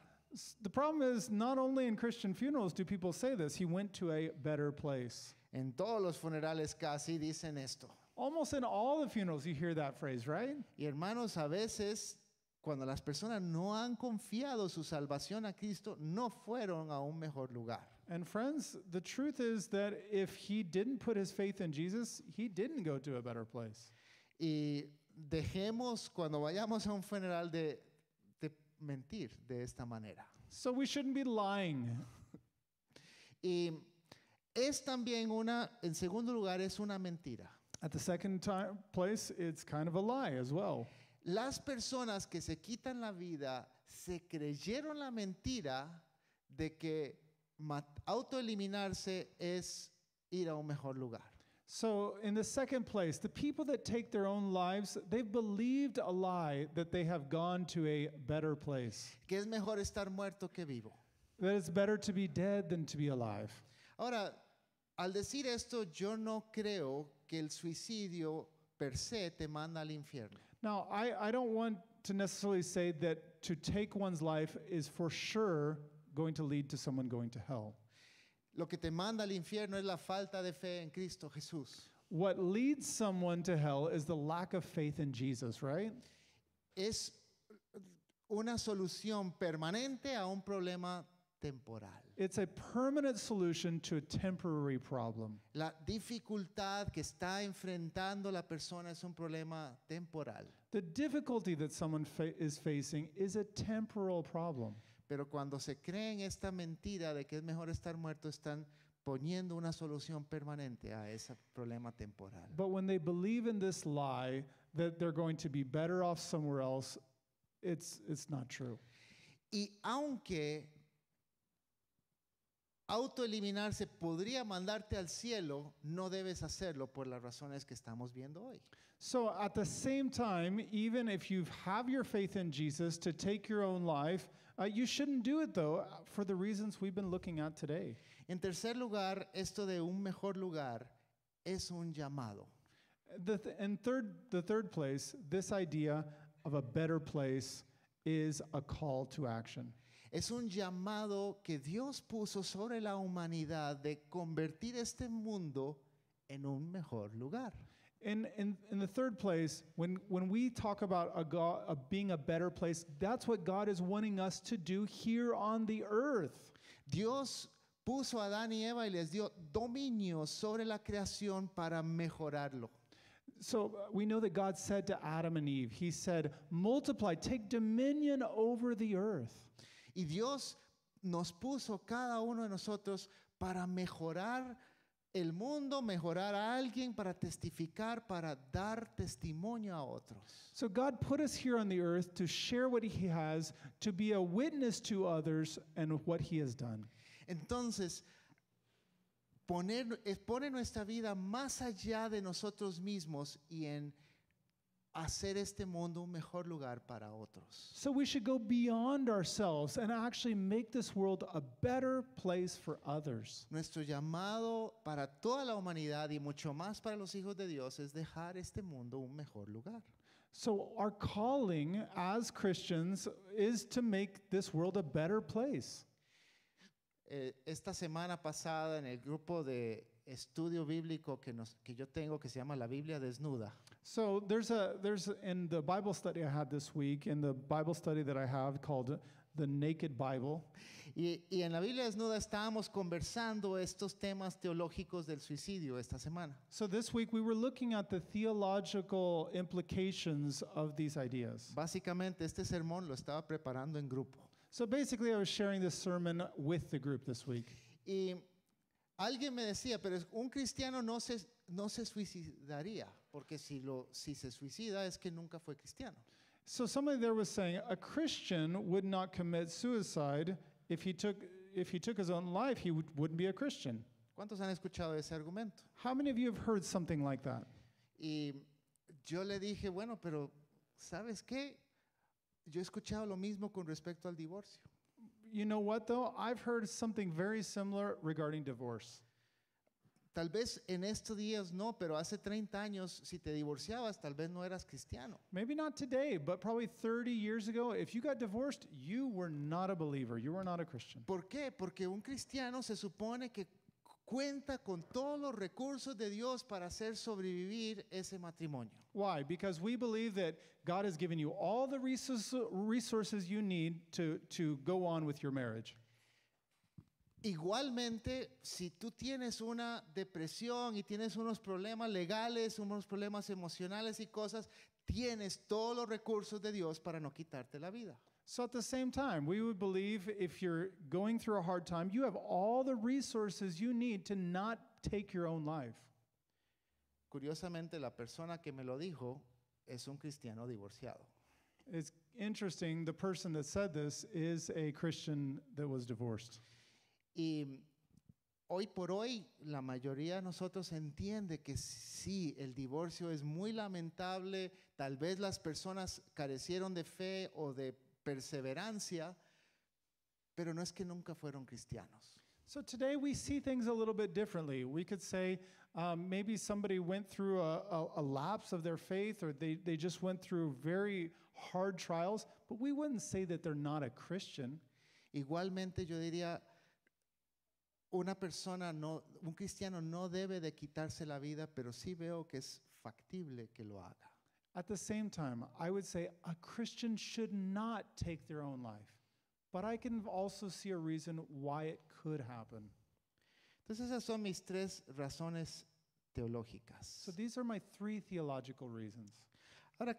The problem is, not only in Christian funerals do people say this, he went to a better place. En todos los funerales casi dicen esto. Almost in all the funerals, you hear that phrase, right? Y hermanos, a veces cuando las personas no han confiado su salvación a Cristo, no fueron a un mejor lugar. And friends, the truth is that if he didn't put his faith in Jesus, he didn't go to a better place. Y dejemos cuando vayamos a un funeral de mentir de esta manera. So we shouldn't be lying. Y es también en segundo lugar, es una mentira. At the second place, it's kind of a lie as well. Las personas que se quitan la vida se creyeron la mentira de que autoeliminarse es ir a un mejor lugar. So in the second place, the people that take their own lives, they've believed a lie that they have gone to a better place. Que es mejor estar muerto que vivo. That it's better to be dead than to be alive. Ahora, al decir esto, yo no creo que el suicidio per se te manda al infierno. Now, I don't want to necessarily say that to take one's life is for sure going to lead to someone going to hell. Lo que te manda al infierno es la falta de fe en Cristo Jesús. What leads someone to hell is the lack of faith in Jesus, right? Es una solución permanente a un problema temporal. It's a permanent solution to a temporary problem. La dificultad que está enfrentando la persona es un problema temporal. The difficulty that someone is facing is a temporal problem. Pero cuando se creen esta mentira de que es mejor estar muerto, están poniendo una solución permanente a ese problema temporal. But when they believe in this lie that they're going to be better off somewhere else, it's not true. Y aunque autoeliminarse podría mandarte al cielo, no debes hacerlo por las razones que estamos viendo hoy. So at the same time, even if you have your faith in Jesus to take your own life, you shouldn't do it though for the reasons we've been looking at today. En tercer lugar, esto de un mejor lugar es un llamado. The third place, this idea of a better place is a call to action. Es un llamado que Dios puso sobre la humanidad de convertir este mundo en un mejor lugar. In the third place, when we talk about being a better place, that's what God is wanting us to do here on the earth. Dios puso a Adán y Eva y les dio dominio sobre la creación para mejorarlo. So we know that God said to Adam and Eve, he said, multiply, take dominion over the earth. Y Dios nos puso cada uno de nosotros para mejorar el mundo, mejorar a alguien, para testificar, para dar testimonio a otros. So God put us here on the earth to share what he has, to be a witness to others and what he has done. Entonces, pone nuestra vida más allá de nosotros mismos y en hacer este mundo un mejor lugar para otros. So we should go beyond ourselves and actually make this world a better place for others. Nuestro llamado para toda la humanidad y mucho más para los hijos de Dios es dejar este mundo un mejor lugar. So our calling as Christians is to make this world a better place. Esta semana pasada en el grupo de estudio bíblico que yo tengo que se llama La Biblia Desnuda. So there's in the Bible study I had this week, in the Bible study that I have called The Naked Bible. Y en la Biblia Desnuda estábamos conversando estos temas teológicos del suicidio esta semana. So this week we were looking at the theological implications of these ideas. Básicamente este sermón lo estaba preparando en grupo. So basically I was sharing this sermon with the group this week. Y alguien me decía, pero un cristiano no se suicidaría, porque si se suicida es que nunca fue cristiano. So somebody there was saying a Christian would not commit suicide if he took his own life, he wouldn't be a Christian. ¿Cuántos han escuchado ese argumento? How many of you have heard something like that? Y yo le dije, bueno, pero ¿sabes qué? yo he escuchado lo mismo con respecto al divorcio. You know what, though? I've heard something very similar regarding divorce. Tal vez en estos días no, pero hace 30 años, si te divorciabas, tal vez no eras cristiano. Maybe not today, but probably 30 years ago, if you got divorced, you were not a believer. You were not a Christian. ¿Por qué? Porque un cristiano se supone que cuenta con todos los recursos de Dios para hacer sobrevivir ese matrimonio. Why? Because we believe that God has given you all the resources you need to go on with your marriage. Igualmente, si tú tienes una depresión y tienes unos problemas legales, unos problemas emocionales y cosas, tienes todos los recursos de Dios para no quitarte la vida. So at the same time, we would believe if you're going through a hard time, you have all the resources you need to not take your own life. Curiosamente, la persona que me lo dijo es un cristiano divorciado. It's interesting, the person that said this is a Christian that was divorced. Y hoy por hoy, la mayoría de nosotros entiende que sí, el divorcio es muy lamentable. Tal vez las personas carecieron de fe o de perseverancia, pero no es que nunca fueron cristianos. So today we see things a little bit differently. We could say maybe somebody went through a lapse of their faith, or they just went through very hard trials, but we wouldn't say that they're not a Christian. Igualmente yo diría, un cristiano no debe de quitarse la vida, pero sí veo que es factible que lo haga. At the same time, I would say a Christian should not take their own life, but I can also see a reason why it could happen. Entonces esas son mis 3 razones teológicas. So these are my 3 theological reasons. Ahora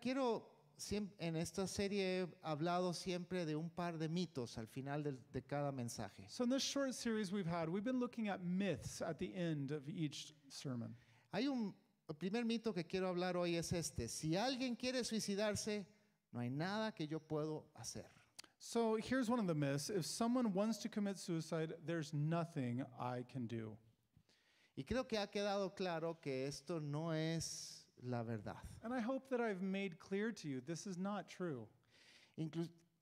en esta serie he hablado siempre de un par de mitos al final de cada mensaje. So in this short series we've been looking at myths at the end of each sermon. El primer mito que quiero hablar hoy es este: si alguien quiere suicidarse, no hay nada que yo puedo hacer. So here's one of the myths. If someone wants to commit suicide, there's nothing I can do. Y creo que ha quedado claro que esto no es la verdad. And I hope that I've made clear to you this is not true.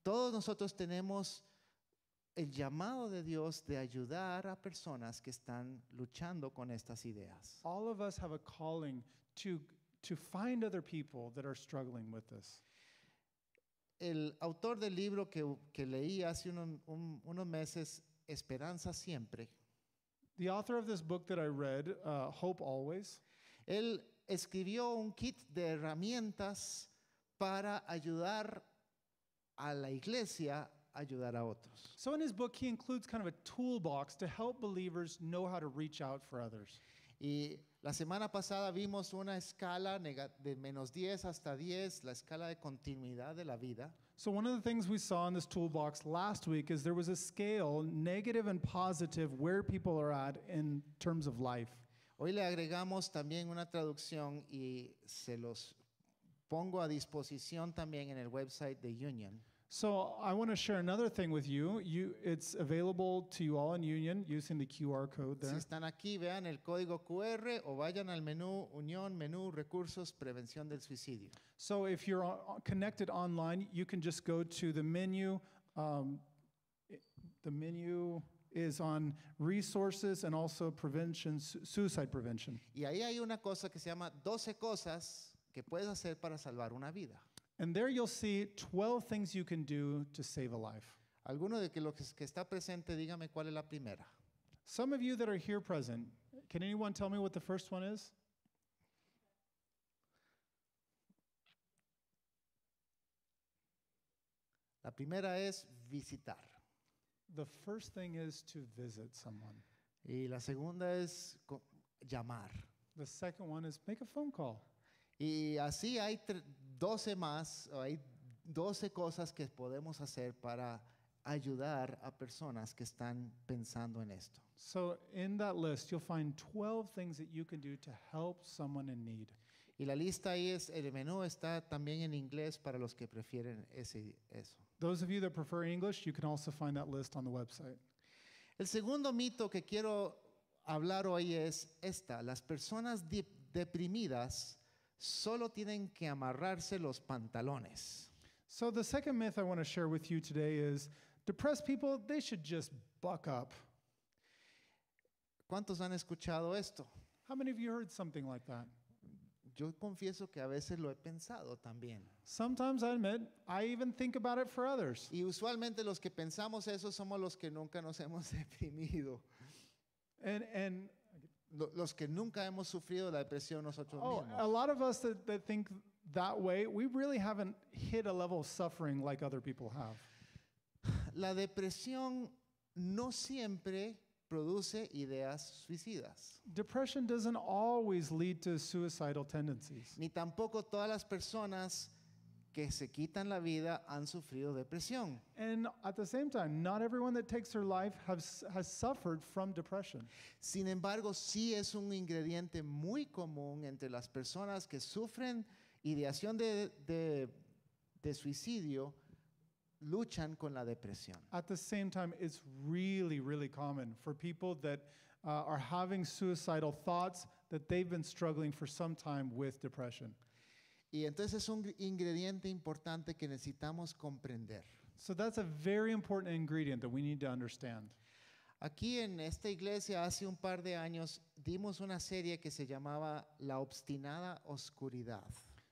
Todos nosotros tenemos el llamado de Dios de ayudar a personas que están luchando con estas ideas. All of us have a calling to find other people that are struggling with this. El autor del libro que leí hace unos meses, Esperanza Siempre, The author of this book that I read, Hope Always, él escribió un kit de herramientas para ayudar a la iglesia a ayudar a otros. so in his book he includes kind of a toolbox to help believers know how to reach out for others. Y la semana pasada vimos una escala de -10 hasta 10, la escala de continuidad de la vida. So one of the things we saw in this toolbox last week is there was a scale, negative and positive, where people are at in terms of life. Hoy le agregamos también una traducción y se los pongo a disposición también en el website de Union. So I want to share another thing with you. It's available to you all in Union using the QR code Si there. están aquí, vean el código QR o vayan al menú Unión, menú Recursos, Prevención del Suicidio. So if you're connected online, you can just go to the menu. The menu is on resources and also prevention, suicide prevention. Y ahí hay una cosa que se llama 12 cosas que puedes hacer para salvar una vida. And there you'll see 12 things you can do to save a life. Alguno de los que está presente, dígame cuál es la primera. Some of you that are here present, can anyone tell me what the first one is? La primera es visitar. The first thing is to visit someone. Y la segunda es llamar. The second one is make a phone call. Y así hay 12 más, o hay 12 cosas que podemos hacer para ayudar a personas que están pensando en esto. So in that list, you'll find 12 things that you can do to help someone in need. Y la lista ahí el menú está también en inglés para los que prefieren eso. Those of you that prefer English, you can also find that list on the website. El segundo mito que quiero hablar hoy es esta: las personas deprimidas solo tienen que amarrarse los pantalones. So the second myth I want to share with you today is depressed people, they should just buck up. ¿Cuántos han escuchado esto? How many of you heard something like that? Yo confieso que a veces lo he pensado también. Sometimes I admit, I even think about it for others. Y usualmente los que pensamos eso somos los que nunca nos hemos deprimido. And Los que nunca hemos sufrido la depresión nosotros a mismos. lot of us that think that way, we really haven't hit a level of suffering like other people have. La depresión no siempre produce ideas suicidas. Depression doesn't always lead to suicidal tendencies. Ni tampoco todas las personas que se quitan la vida han sufrido depresión. And at the same time, not everyone that takes their life has suffered from depression. Sin embargo, sí es un ingrediente muy común entre las personas que sufren ideación de suicidio, luchan con la depresión. At the same time, it's really, really common for people that are having suicidal thoughts that they've been struggling for some time with depression. Y entonces es un ingrediente importante que necesitamos comprender. So that's a very important ingredient that we need to understand. Aquí en esta iglesia hace un par de años dimos una serie que se llamaba La obstinada oscuridad.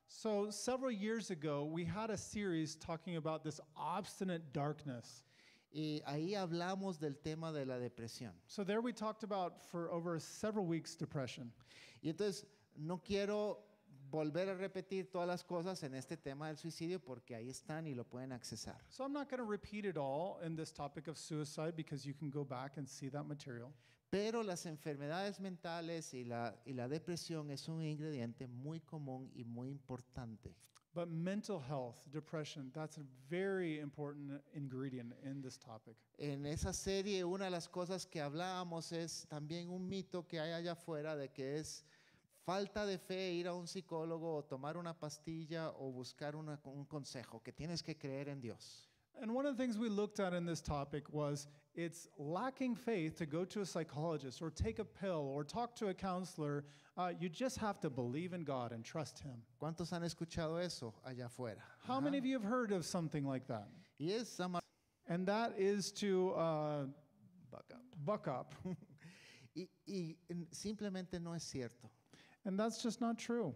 So several years ago, we had a series talking about this obstinate darkness. Y ahí hablamos del tema de la depresión. So there we talked about for over several weeks depression. Y entonces no quiero volver a repetir todas las cosas en este tema del suicidio porque ahí están y lo pueden accesar. So I'm not going to repeat it all in this topic of suicide because you can go back and see that material. Pero las enfermedades mentales y la depresión es un ingrediente muy común y muy importante. But mental health, depression, that's a very important ingredient in this topic. En esa serie una de las cosas que hablábamos es también un mito que hay allá afuera de que es falta de fe ir a un psicólogo o tomar una pastilla o buscar un consejo, que tienes que creer en Dios. And one of the things we looked at in this topic was it's lacking faith to go to a psychologist or take a pill or talk to a counselor. You just have to believe in God and trust Him. ¿Cuántos han escuchado eso allá afuera? How many of you have heard of something like that? Y es And that is to buck up. buck up. Y simplemente no es cierto. And that's just not true.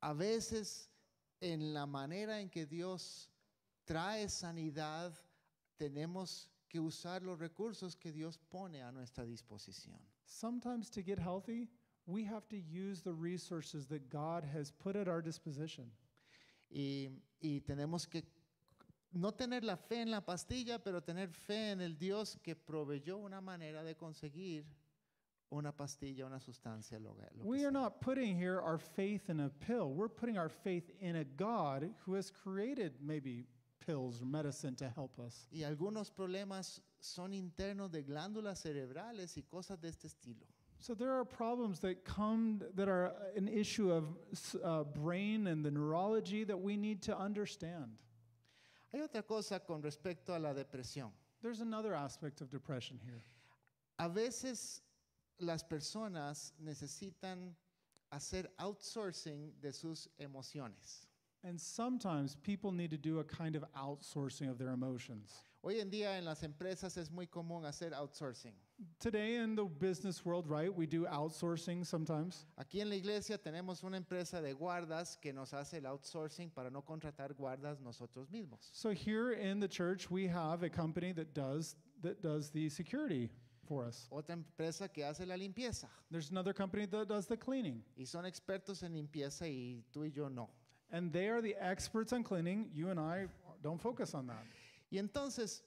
A veces en la manera en que Dios trae sanidad, tenemos que usar los recursos que Dios pone a nuestra disposición. Sometimes to get healthy, we have to use the resources that God has put at our disposition. Y tenemos que no tener la fe en la pastilla, pero tener fe en el Dios que proveyó una manera de conseguir una pastilla, una sustancia, lo que We sea. are not putting here our faith in a pill. We're putting our faith in a God who has created maybe pills or medicine to help us. Y algunos problemas son internos de glándulas cerebrales y cosas de este estilo. So there are problems that come that are an issue of brain and the neurology that we need to understand. Hay otra cosa con respecto a la depresión. There's another aspect of depression here. A veces las personas necesitan hacer outsourcing de sus emociones. And sometimes people need to do a kind of outsourcing of their emotions. Hoy en día en las empresas es muy común hacer outsourcing. Today in the business world, right, we do outsourcing sometimes. Aquí en la iglesia tenemos una empresa de guardas que nos hace el outsourcing para no contratar guardas nosotros mismos. So here in the church, we have a company that does the security for us. Otra empresa que hace la limpieza There's another company that does the cleaning. y son expertos en limpieza y tú y yo no. And they are the experts on cleaning. You and I don't focus on that. Y entonces,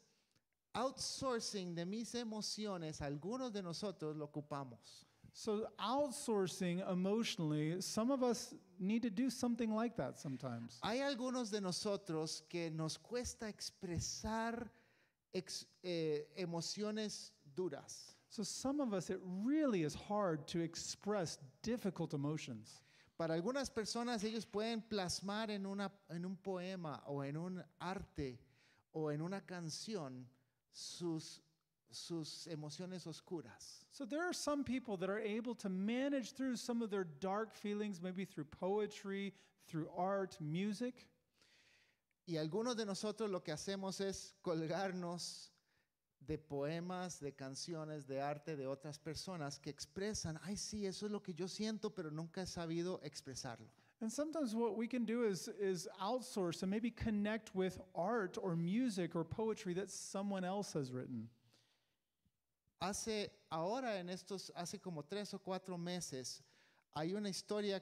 outsourcing de mis emociones, algunos de nosotros lo ocupamos. So outsourcing emotionally, some of us need to do something like that sometimes. Hay algunos de nosotros que nos cuesta expresar emociones duras. So some of us, it really is hard to express difficult emotions. Para algunas personas ellos pueden plasmar en un poema o en un arte o en una canción sus emociones oscuras. So there are some people that are able to manage through some of their dark feelings, maybe through poetry, through art, music. Y algunos de nosotros lo que hacemos es colgarnos de poemas, de canciones, de arte de otras personas que expresan, ay sí, eso es lo que yo siento, pero nunca he sabido expresarlo. And sometimes what we can do is outsource and maybe connect with art or music or poetry that someone else has written. Hace como 3 o 4 meses, hay una historia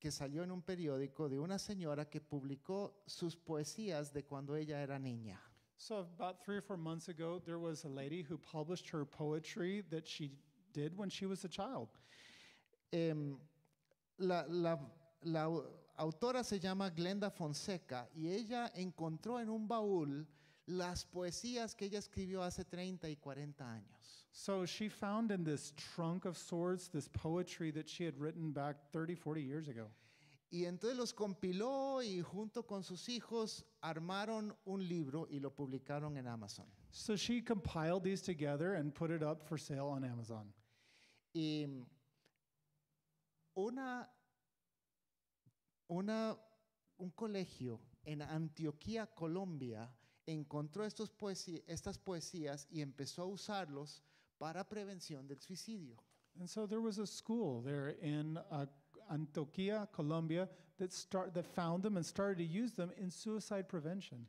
que salió en un periódico de una señora que publicó sus poesías de cuando ella era niña. So about 3 or 4 months ago, there was a lady who published her poetry that she did when she was a child. Em, la autora se llama Glenda Fonseca y ella encontró en un baúl las poesías que ella escribió hace 30 y 40 años. So she found in this trunk of sorts this poetry that she had written back 30, 40 years ago. Y entonces los compiló y junto con sus hijos armaron un libro y lo publicaron en Amazon. So she compiled these together and put it up for sale on Amazon. Y un colegio en Antioquía, Colombia, encontró estas poesías y empezó a usarlos para prevención del suicidio. And so there was a school there in Antioquia, Colombia, that found them and started to use them in suicide prevention.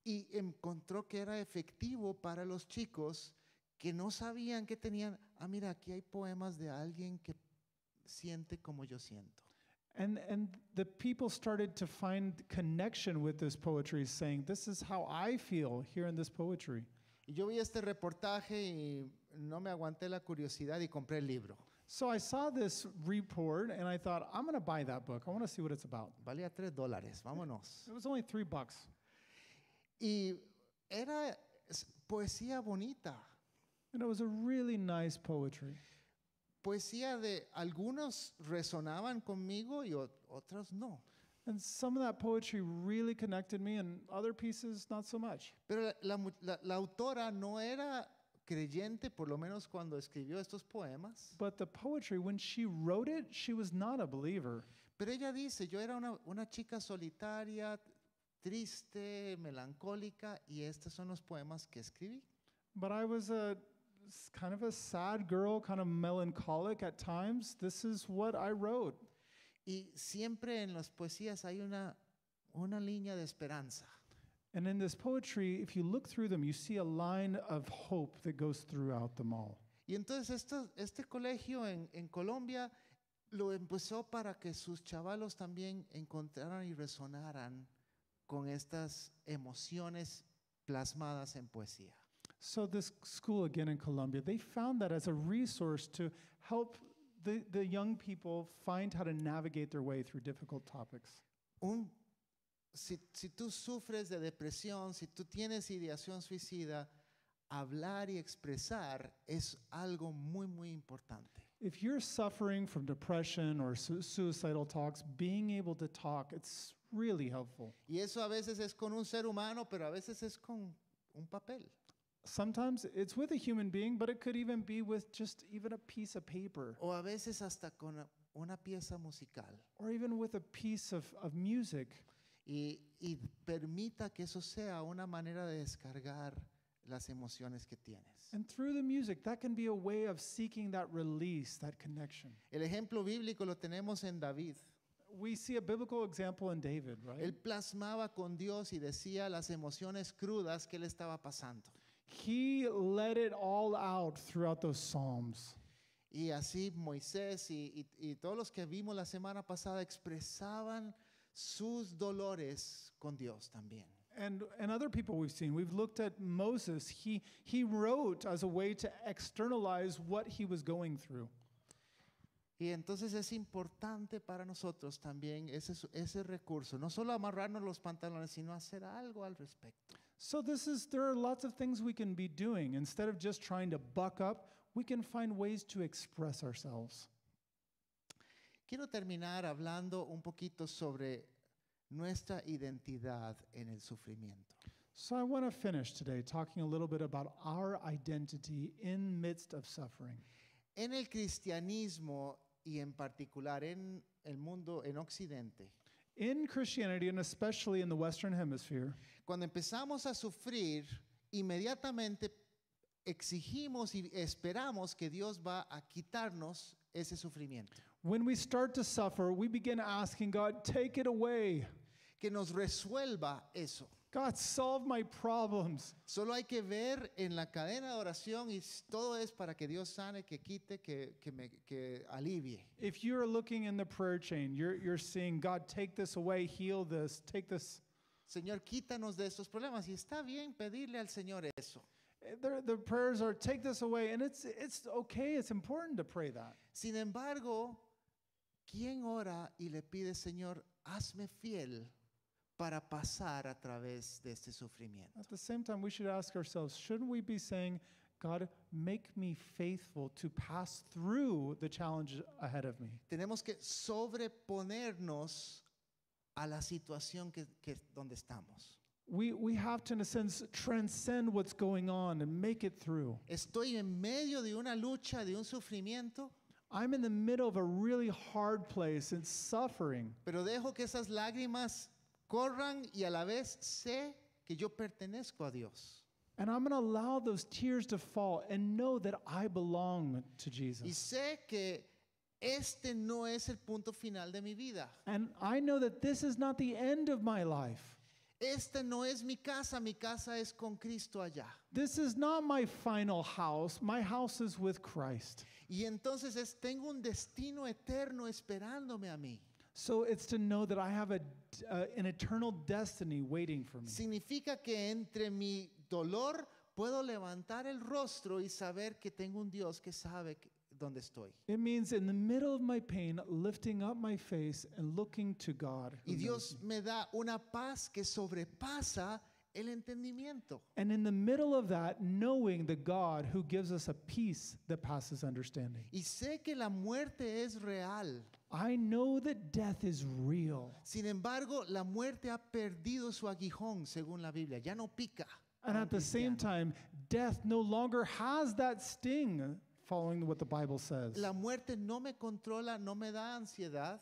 Y encontró que era efectivo para los chicos que no sabían que tenían, mira, aquí hay poemas de alguien que siente como yo siento. And the people started to find connection with this poetry, saying, this is how I feel here in this poetry. Y yo vi este reportaje y no me aguanté la curiosidad y compré el libro. So I saw this report and I thought, I'm going to buy that book. I want to see what it's about. Valía $3, vámonos. It was only $3. Y era poesía bonita. And it was a really nice poetry. Poesía de algunos resonaban conmigo y otros no. And some of that poetry really connected me and other pieces not so much. Pero la autora no era creyente, por lo menos cuando escribió estos poemas. But the poetry, when she wrote it, she was not a believer. Pero ella dice, yo era una chica solitaria, triste, melancólica, y estos son los poemas que escribí. But I was kind of a sad girl, kind of melancholic at times. This is what I wrote. Y siempre en las poesías hay una línea de esperanza. And in this poetry, if you look through them, you see a line of hope that goes throughout them all. Y entonces este colegio en Colombia lo empezó para que sus chavalos también encontraran y resonaran con estas emociones plasmadas en poesía. So this school again in Colombia, they found that as a resource to help the young people find how to navigate their way through difficult topics. Si tú sufres de depresión, si tú tienes ideación suicida, hablar y expresar es algo muy, muy importante. If you're suffering from depression or suicidal talks, being able to talk, it's really helpful. Y eso a veces es con un ser humano, pero a veces es con un papel. Sometimes it's with a human being, but it could even be with just even a piece of paper. O a veces hasta con una pieza musical. Or even with a piece of music. Y permita que eso sea una manera de descargar las emociones que tienes. And through the music, that can be a way of seeking that release, that connection. El ejemplo bíblico lo tenemos en David. We see a biblical example in David, right? Él plasmaba con Dios y decía las emociones crudas que él estaba pasando. He let it all out throughout those Psalms. Y así Moisés y todos los que vimos la semana pasada expresaban sus dolores con Dios también. And other people we've seen, we've looked at Moses. He wrote as a way to externalize what he was going through. Y entonces es importante para nosotros también ese recurso, no solo amarrarnos los pantalones, sino hacer algo al respecto. So there are lots of things we can be doing. Instead of just trying to buck up, we can find ways to express ourselves. Quiero terminar hablando un poquito sobre nuestra identidad en el sufrimiento. So I want to finish today talking a little bit about our identity in midst of suffering. En el cristianismo y en particular en el mundo en Occidente, In Christianity, and especially in the Western Hemisphere, cuando empezamos a sufrir, inmediatamente exigimos y esperamos que Dios va a quitarnos ese sufrimiento, when we start to suffer, we begin asking God, take it away. que nos resuelva eso. God, solve my problems. Solo hay que ver en la cadena de oración y todo es para que Dios sane, que quite, que alivie. If you're looking in the prayer chain, you're seeing, God, take this away, heal this, take this. Señor, quítanos de estos problemas. Y está bien pedirle al Señor eso. The prayers are, take this away, and it's okay, it's important to pray that. Sin embargo, ¿quién ora y le pide, Señor, hazme fiel para pasar a través de este sufrimiento? At the same time, we should ask ourselves, shouldn't we be saying, God, make me faithful to pass through the challenge ahead of me? Tenemos que sobreponernos a la situación donde estamos. We have to, in a sense, transcend what's going on and make it through. Estoy en medio de una lucha, de un sufrimiento, I'm in the middle of a really hard place and suffering, pero dejo que esas lágrimas corran y a la vez sé que yo pertenezco a Dios. and I'm going to allow those tears to fall and know that I belong to Y Jesus. sé que este no es el punto final de mi vida. And I know that this is not the end of my life. Esta no es mi casa es con Cristo allá. This is not my final house. My house is with Christ. Y entonces tengo un destino eterno esperándome a mí. So it's to know that I have an eternal destiny waiting for me. Significa que entre mi dolor puedo levantar el rostro y saber que tengo un Dios que sabe dónde estoy. It means in the middle of my pain, lifting up my face and looking to God. who Y knows Dios me. me da una paz que sobrepasa el entendimiento. And in the middle of that, knowing the God who gives us a peace that passes understanding. Y sé que la muerte es real. I know that death is real. Sin embargo, la muerte ha perdido su aguijón, según la Biblia. Ya no pica. And a un at the same cristiano. time, death no longer has that sting, following what the Bible says. La muerte no me controla, no me da ansiedad.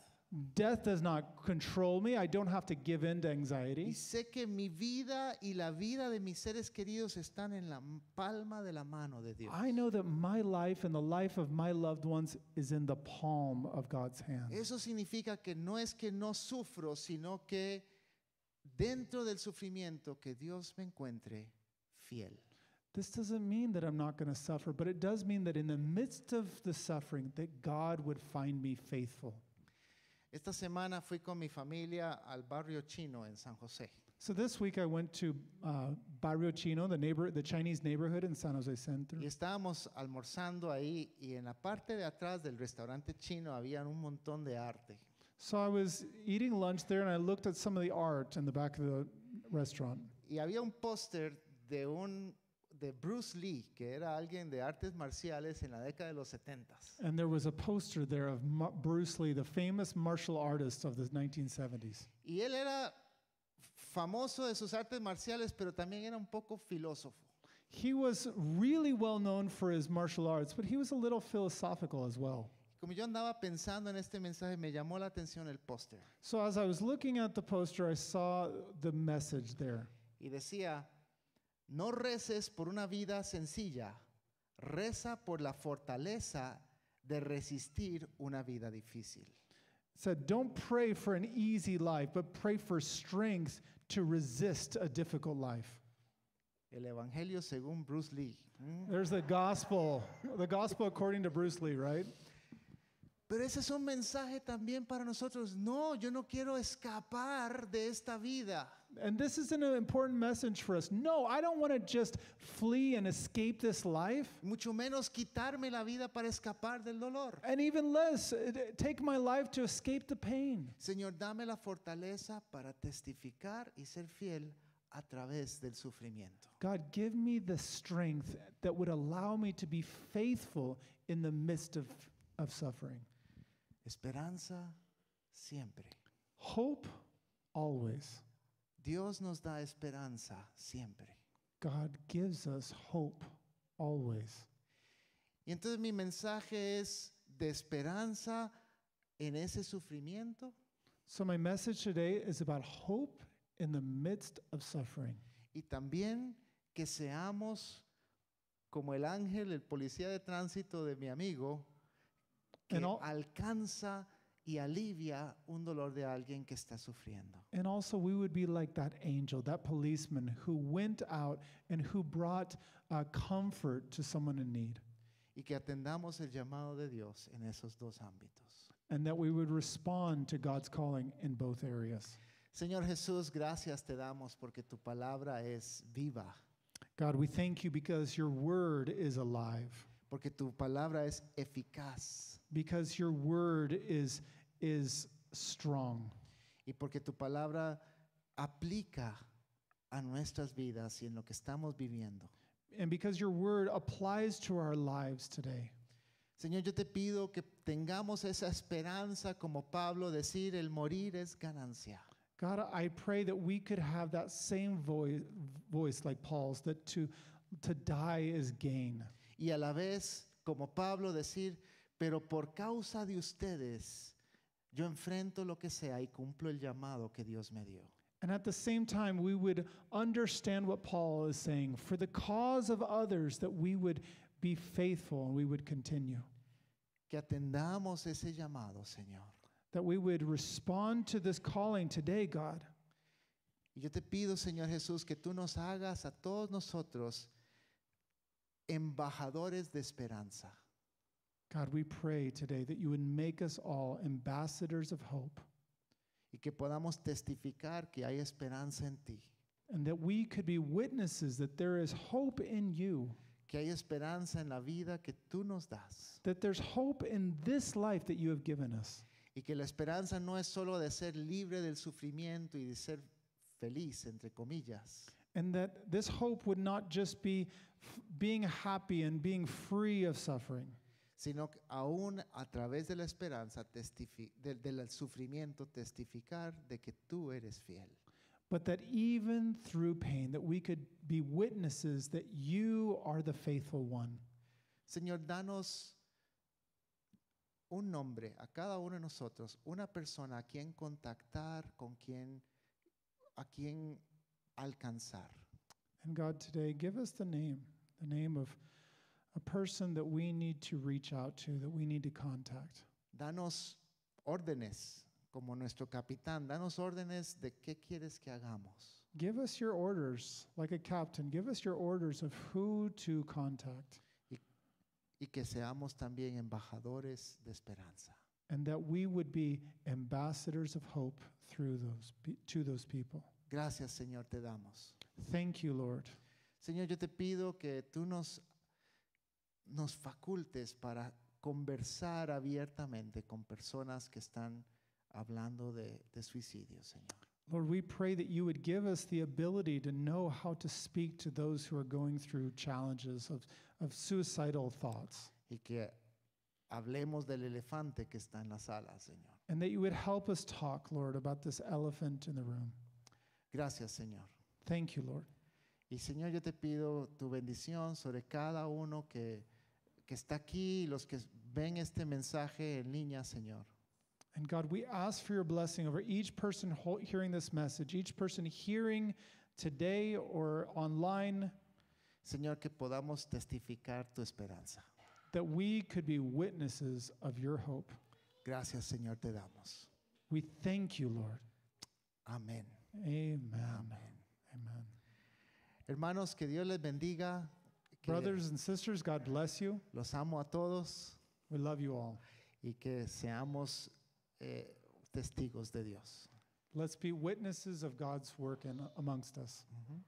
Death does not control me. I don't have to give in to Y anxiety. sé que mi vida y la vida de mis seres queridos están en la palma de la mano de Dios. I know that my life and the life of my loved ones is in the palm of God's hand. Eso significa que no sufro, sino que dentro del sufrimiento que Dios me encuentre fiel. This doesn't mean that I'm not going to suffer, but it does mean that in the midst of the suffering, that God would find me faithful. Esta semana fui con mi familia al barrio chino en San José. So this week I went to Barrio Chino, the Chinese neighborhood in San Jose Center. Y estábamos almorzando ahí y en la parte de atrás del restaurante chino había un montón de arte. So I was eating lunch there, and I looked at some of the art in the back of the restaurant. Y había un póster de Bruce Lee, que era alguien de artes marciales en la década de los 70s. And there was a poster there of Bruce Lee, the famous martial artist of the 1970s. Y él era famoso de sus artes marciales, pero también era un poco filósofo. He was really well known for his martial arts, but he was a little philosophical as well. Como yo andaba pensando en este mensaje, me llamó la atención el póster. So as I was looking at the poster, I saw the message there. Y decía, no reces por una vida sencilla, reza por la fortaleza de resistir una vida difícil. It said, don't pray for an easy life, but pray for strength to resist a difficult life. El Evangelio según Bruce Lee. There's the gospel according to Bruce Lee, right? Pero ese es un mensaje también para nosotros. No, yo no quiero escapar de esta vida. And this is an important message for us. No, I don't want to just flee and escape this life, Mucho menos quitarme la vida para escapar del dolor. and even less take my life to escape the pain. Señor, dame la fortaleza para testificar y ser fiel a través del sufrimiento. God, give me the strength that would allow me to be faithful in the midst of suffering. Esperanza siempre. Hope always. Dios nos da esperanza siempre. God gives us hope always. Y entonces mi mensaje es de esperanza en ese sufrimiento, So my message today is about hope in the midst of suffering. Y también que seamos como el ángel, el policía de tránsito de mi amigo, que And all- alcanza y alivia un dolor de alguien que está sufriendo. And also, we would be like that angel, that policeman who went out and who brought comfort to someone in need. Y que atendamos el llamado de Dios en esos dos ámbitos. And that we would respond to God's calling in both areas. Señor Jesús, gracias te damos porque tu palabra es viva, God, we thank you because your word is alive, porque tu palabra es eficaz because your word is strong, y porque tu palabra aplica a nuestras vidas y en lo que estamos viviendo. and because your word applies to our lives today. Señor, yo te pido que tengamos esa esperanza como Pablo, decir el morir es ganancia. God, I pray that we could have that same voice like Paul's, that to die is gain. Y a la vez, como Pablo, decir, pero por causa de ustedes, yo enfrento lo que sea y cumplo el llamado que Dios me dio. And at the same time, we would understand what Paul is saying, for the cause of others, that we would be faithful and we would continue. Que atendamos ese llamado, Señor. That we would respond to this calling today, God. Y yo te pido, Señor Jesús, que tú nos hagas a todos nosotros embajadores de esperanza. God, we pray today that you would make us all ambassadors of hope, Y que podamos testificar que hay esperanza en ti. and that we could be witnesses that there is hope in you, Que hay esperanza en la vida que tú nos das. that there's hope in this life that you have given us. Y que la esperanza no es solo de ser libre del sufrimiento y de ser feliz, entre comillas, And that this hope would not just be being happy and being free of suffering, sino que aún a través de la esperanza, del sufrimiento, testificar de que tú eres fiel. but that even through pain, that we could be witnesses that you are the faithful one. Señor, danos un nombre a cada uno de nosotros, una persona a quien contactar, a quien alcanzar. And God, today, give us the name of a person that we need to reach out to, that we need to contact. Danos órdenes como nuestro capitán, danos órdenes de qué quieres que hagamos. Give us your orders, like a captain. Give us your orders of who to contact, Y que seamos también embajadores de esperanza. and that we would be ambassadors of hope through to those people. Gracias, Señor, te damos. Thank you, Lord. Señor, yo te pido que tú nos facultes para conversar abiertamente con personas que están hablando de suicidio, Señor. Lord, we pray that you would give us the ability to know how to speak to those who are going through challenges of suicidal thoughts, Y que hablemos del elefante que está en la sala, Señor. and that you would help us talk, Lord, about this elephant in the room. Gracias, Señor. Thank you, Lord. Y Señor, yo te pido tu bendición sobre cada uno que está aquí y los que ven este mensaje en línea, Señor. And God, we ask for your blessing over each person hearing this message, each person hearing today or online, Señor, que podamos testificar tu esperanza. that we could be witnesses of your hope. Gracias, Señor, te damos. We thank you, Lord. Amén. Amen. Amén. Amen. Hermanos, que Dios les bendiga. Que Brothers and sisters, God bless you. los amo a todos We love you all. y que seamos testigos de Dios. Let's be witnesses of God's work amongst us. Ujú.